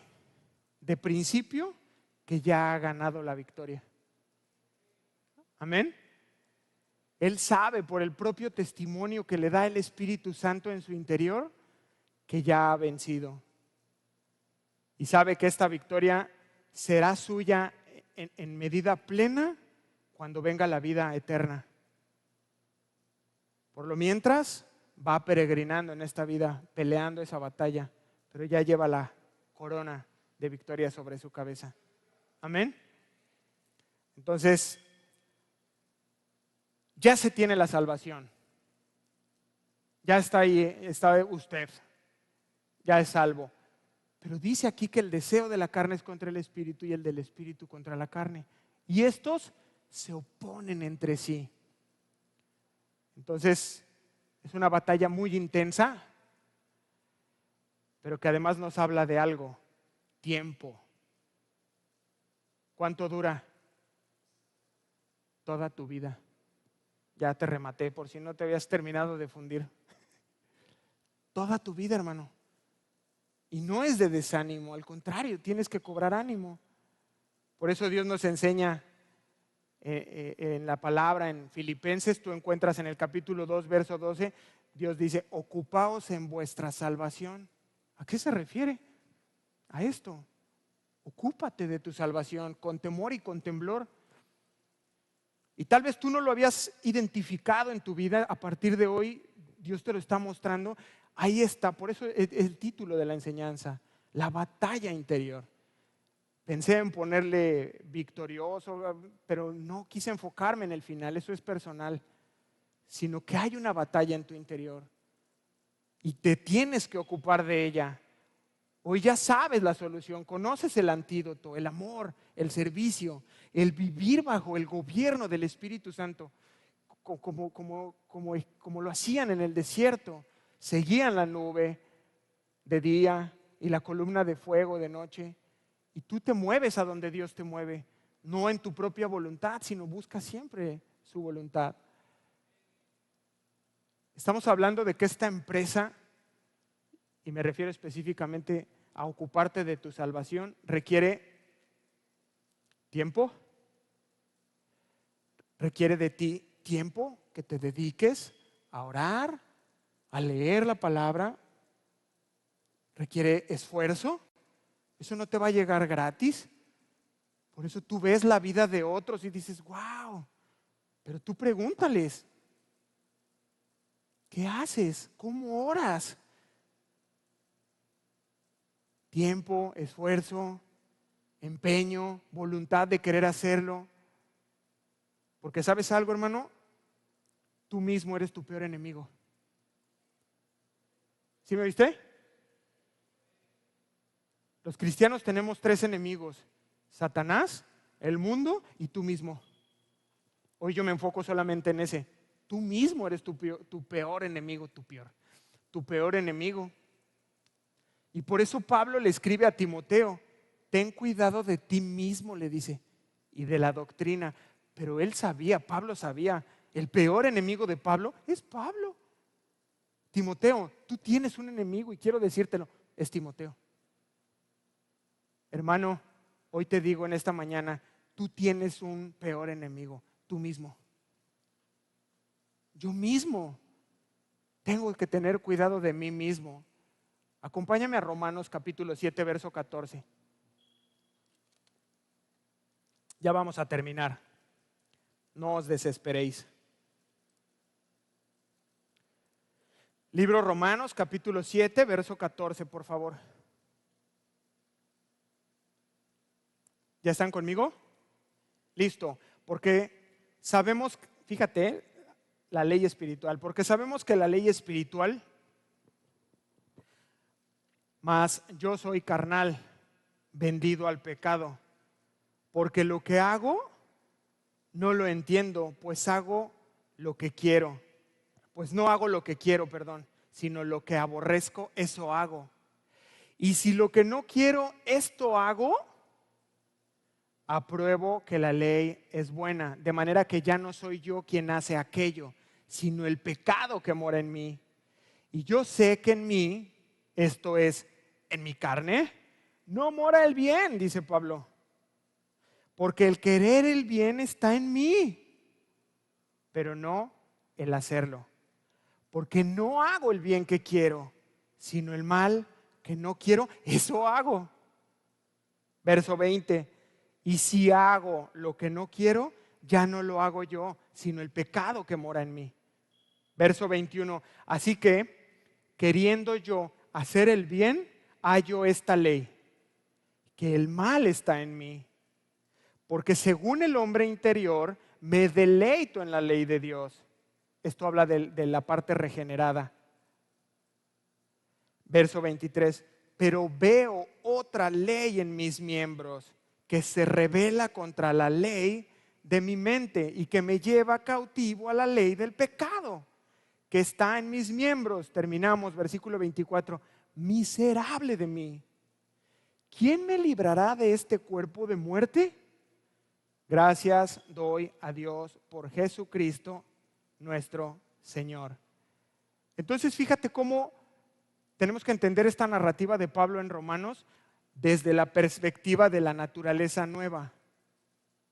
de principio que ya ha ganado la victoria. Amén. Él sabe por el propio testimonio que le da el Espíritu Santo en su interior que ya ha vencido. Y sabe que esta victoria será suya en medida plena cuando venga la vida eterna. Por lo mientras, va peregrinando en esta vida, peleando esa batalla, pero ya lleva la corona de victoria sobre su cabeza. Amén. Entonces, ya se tiene la salvación. Ya está ahí, está usted. Ya es salvo. Pero dice aquí que el deseo de la carne es contra el espíritu y el del espíritu contra la carne. Y estos se oponen entre sí. Entonces, es una batalla muy intensa, pero que además nos habla de algo: tiempo. ¿Cuánto dura? Toda tu vida. Ya te rematé por si no te habías terminado de fundir. Toda tu vida, hermano. Y no es de desánimo, al contrario, tienes que cobrar ánimo. Por eso Dios nos enseña en la palabra, en Filipenses, tú encuentras en el capítulo 2, verso 12, Dios dice: ocupaos en vuestra salvación. ¿A qué se refiere? A esto. Ocúpate de tu salvación con temor y con temblor. Y tal vez tú no lo habías identificado en tu vida. A partir de hoy Dios te lo está mostrando. Ahí está, por eso es el título de la enseñanza: la batalla interior. Pensé en ponerle victorioso, pero no quise enfocarme en el final, eso es personal, sino que hay una batalla en tu interior y te tienes que ocupar de ella. Hoy ya sabes la solución, conoces el antídoto: el amor, el servicio, el vivir bajo el gobierno del Espíritu Santo, como lo hacían en el desierto. Seguían la nube de día y la columna de fuego de noche, y tú te mueves a donde Dios te mueve, no en tu propia voluntad, sino busca siempre su voluntad. Estamos hablando de que esta empresa y me refiero específicamente a ocuparte de tu salvación, requiere tiempo, requiere de ti tiempo que te dediques a orar, a leer la palabra, requiere esfuerzo, eso no te va a llegar gratis. Por eso tú ves la vida de otros y dices, wow, pero tú pregúntales, ¿qué haces? ¿Cómo oras? Tiempo, esfuerzo, empeño, voluntad de querer hacerlo. Porque ¿sabes algo, hermano? Tú mismo eres tu peor enemigo. ¿Sí me viste? Los cristianos tenemos 3 enemigos: Satanás, el mundo y tú mismo. Hoy yo me enfoco solamente en ese. Tú mismo eres tu peor enemigo, tu peor enemigo. Y por eso Pablo le escribe a Timoteo, ten cuidado de ti mismo, le dice, y de la doctrina. Pero él sabía, Pablo sabía, el peor enemigo de Pablo es Pablo. Timoteo, tú tienes un enemigo y quiero decírtelo, es Timoteo. Hermano, hoy te digo en esta mañana, tú tienes un peor enemigo, tú mismo. Yo mismo tengo que tener cuidado de mí mismo. Acompáñame a Romanos capítulo 7, verso 14. Ya vamos a terminar. No os desesperéis. Libro Romanos capítulo 7, verso 14, por favor. ¿Ya están conmigo? Listo, porque sabemos, fíjate, la ley espiritual, porque sabemos que la ley espiritual, mas yo soy carnal, vendido al pecado, porque lo que hago no lo entiendo, pues hago lo que quiero. Pues no hago lo que quiero, perdón, sino lo que aborrezco, eso hago. Y si lo que no quiero, esto hago, apruebo que la ley es buena, de manera que ya no soy yo quien hace aquello, sino el pecado que mora en mí. Y yo sé que en mí, esto es, en mi carne, no mora el bien, dice Pablo. Porque el querer el bien está en mí, pero no el hacerlo. Porque no hago el bien que quiero, sino el mal que no quiero, eso hago. Verso 20. Y si hago lo que no quiero, ya no lo hago yo, sino el pecado que mora en mí. Verso 21. Así que, queriendo yo hacer el bien, hallo esta ley, que el mal está en mí. Porque según el hombre interior, me deleito en la ley de Dios. Esto habla de la parte regenerada. Verso 23. Pero veo otra ley en mis miembros, que se rebela contra la ley de mi mente y que me lleva cautivo a la ley del pecado que está en mis miembros. Terminamos, versículo 24. Miserable de mí, ¿quién me librará de este cuerpo de muerte? Gracias doy a Dios por Jesucristo nuestro Señor. Entonces fíjate cómo tenemos que entender esta narrativa de Pablo en Romanos desde la perspectiva de la naturaleza nueva.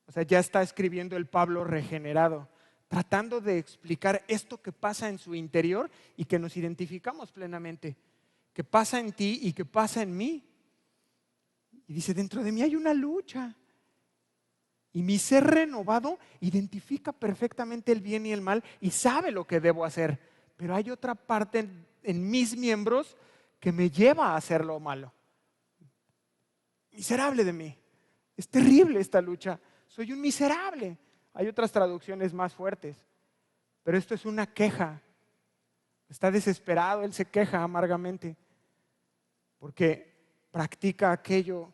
O sea, ya está escribiendo el Pablo regenerado, tratando de explicar esto que pasa en su interior y que nos identificamos plenamente, que pasa en ti y que pasa en mí. Y dice, dentro de mí hay una lucha. Y mi ser renovado identifica perfectamente el bien y el mal y sabe lo que debo hacer. Pero hay otra parte en mis miembros que me lleva a hacer lo malo. Miserable de mí. Es terrible esta lucha. Soy un miserable. Hay otras traducciones más fuertes. Pero esto es una queja. Está desesperado, él se queja amargamente. Porque practica aquello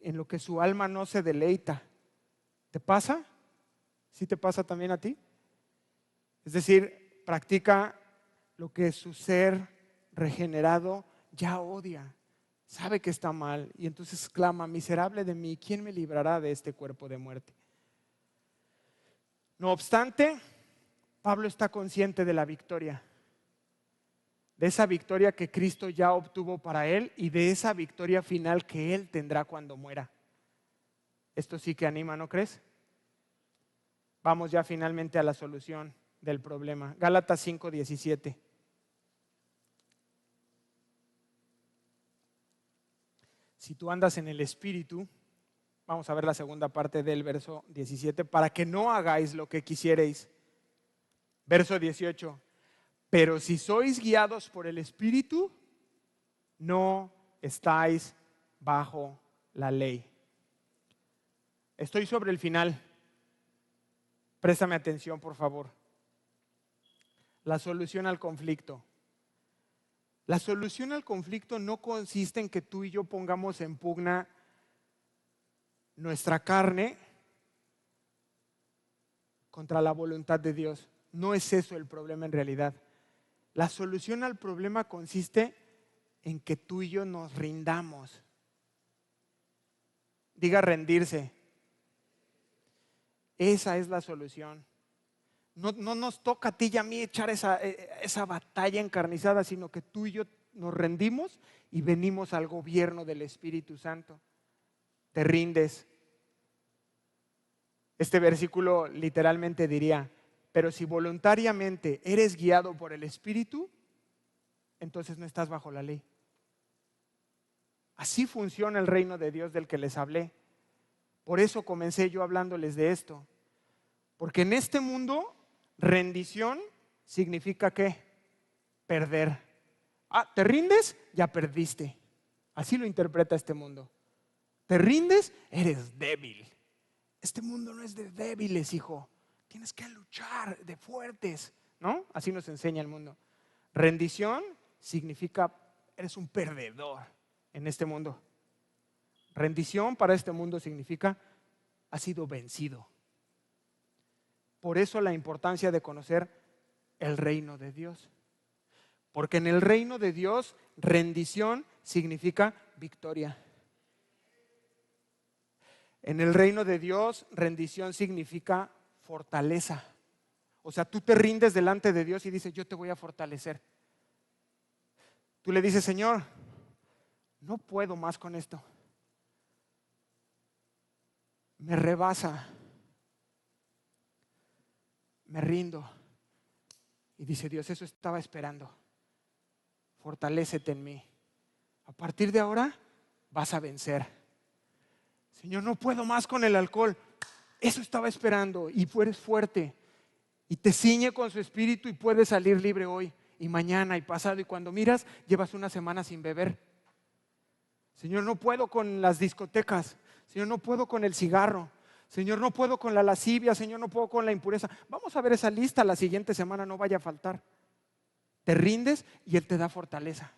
en lo que su alma no se deleita. ¿Te pasa? ¿Sí te pasa también a ti? Es decir, practica lo que su ser regenerado ya odia, sabe que está mal y entonces clama, miserable de mí, ¿quién me librará de este cuerpo de muerte? No obstante, Pablo está consciente de la victoria. de esa victoria que Cristo ya obtuvo para él y de esa victoria final que él tendrá cuando muera. Esto sí que anima, ¿no crees? Vamos ya finalmente a la solución del problema. Gálatas 5:17. Si tú andas en el Espíritu, vamos a ver la segunda parte del verso 17, para que no hagáis lo que quisierais. Verso 18. Pero si sois guiados por el Espíritu, no estáis bajo la ley. Estoy sobre el final. Préstame atención, por favor. La solución al conflicto. La solución al conflicto no consiste en que tú y yo pongamos en pugna nuestra carne contra la voluntad de Dios. No es eso el problema en realidad. La solución al problema consiste en que tú y yo nos rindamos. Diga rendirse. Esa es la solución. No nos toca a ti y a mí echar esa batalla encarnizada, sino que tú y yo nos rendimos y venimos al gobierno del Espíritu Santo. Te rindes. Este versículo literalmente diría: pero si voluntariamente eres guiado por el Espíritu, entonces no estás bajo la ley. Así funciona el reino de Dios del que les hablé. Por eso comencé yo hablándoles de esto. Porque en este mundo, rendición significa ¿qué? Perder. ¿Te rindes? Ya perdiste. Así lo interpreta este mundo. ¿Te rindes? Eres débil. Este mundo no es de débiles, hijo. Tienes que luchar de fuertes, ¿no? Así nos enseña el mundo. Rendición significa eres un perdedor en este mundo. Rendición para este mundo significa has sido vencido. Por eso la importancia de conocer el reino de Dios. Porque en el reino de Dios, rendición significa victoria. En el reino de Dios, rendición significa fortaleza. O sea, tú te rindes delante de Dios y dices: yo te voy a fortalecer. Tú le dices: Señor, no puedo más con esto. Me rebasa. Me rindo. Y dice Dios: eso estaba esperando. Fortalécete en mí. A partir de ahora vas a vencer. Señor, no puedo más con el alcohol. Eso estaba esperando y eres fuerte. Y te ciñe con su espíritu y puedes salir libre hoy y mañana y pasado. Y cuando miras, llevas una semana sin beber. Señor, no puedo con las discotecas. Señor, no puedo con el cigarro. Señor, no puedo con la lascivia. Señor, no puedo con la impureza. Vamos a ver esa lista la siguiente semana, no vaya a faltar. Te rindes y Él te da fortaleza.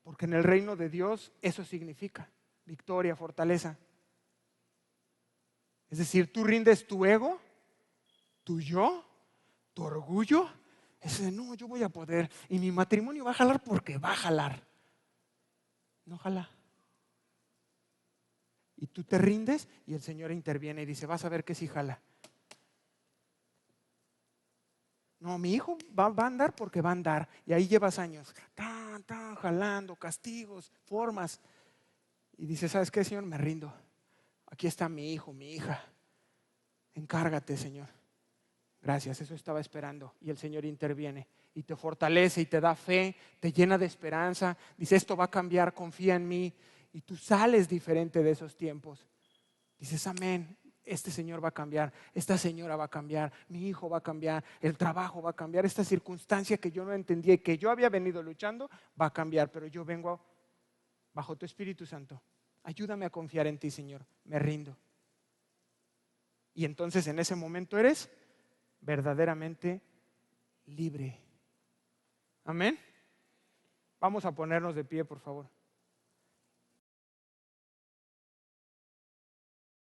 Porque en el reino de Dios eso significa victoria, fortaleza. Es decir, tú rindes tu ego, tu yo, tu orgullo. Ese no, yo voy a poder. Y mi matrimonio va a jalar porque va a jalar. No jala. Y tú te rindes y el Señor interviene y dice: vas a ver que sí jala. No, mi hijo va a andar porque va a andar. Y ahí llevas años, jalando, castigos, formas. Y dice: ¿sabes qué, Señor? Me rindo. Aquí está mi hijo, mi hija. Encárgate, Señor. Gracias, eso estaba esperando. Y el Señor interviene y te fortalece y te da fe, te llena de esperanza. Dice: esto va a cambiar, confía en mí. Y tú sales diferente de esos tiempos. Dices: amén. Este Señor va a cambiar, esta señora va a cambiar, mi hijo va a cambiar, el trabajo va a cambiar, esta circunstancia que yo no entendía y que yo había venido luchando va a cambiar, pero yo vengo bajo tu Espíritu Santo. Ayúdame a confiar en ti, Señor, me rindo. Y entonces en ese momento eres verdaderamente libre. Amén. Vamos a ponernos de pie, por favor.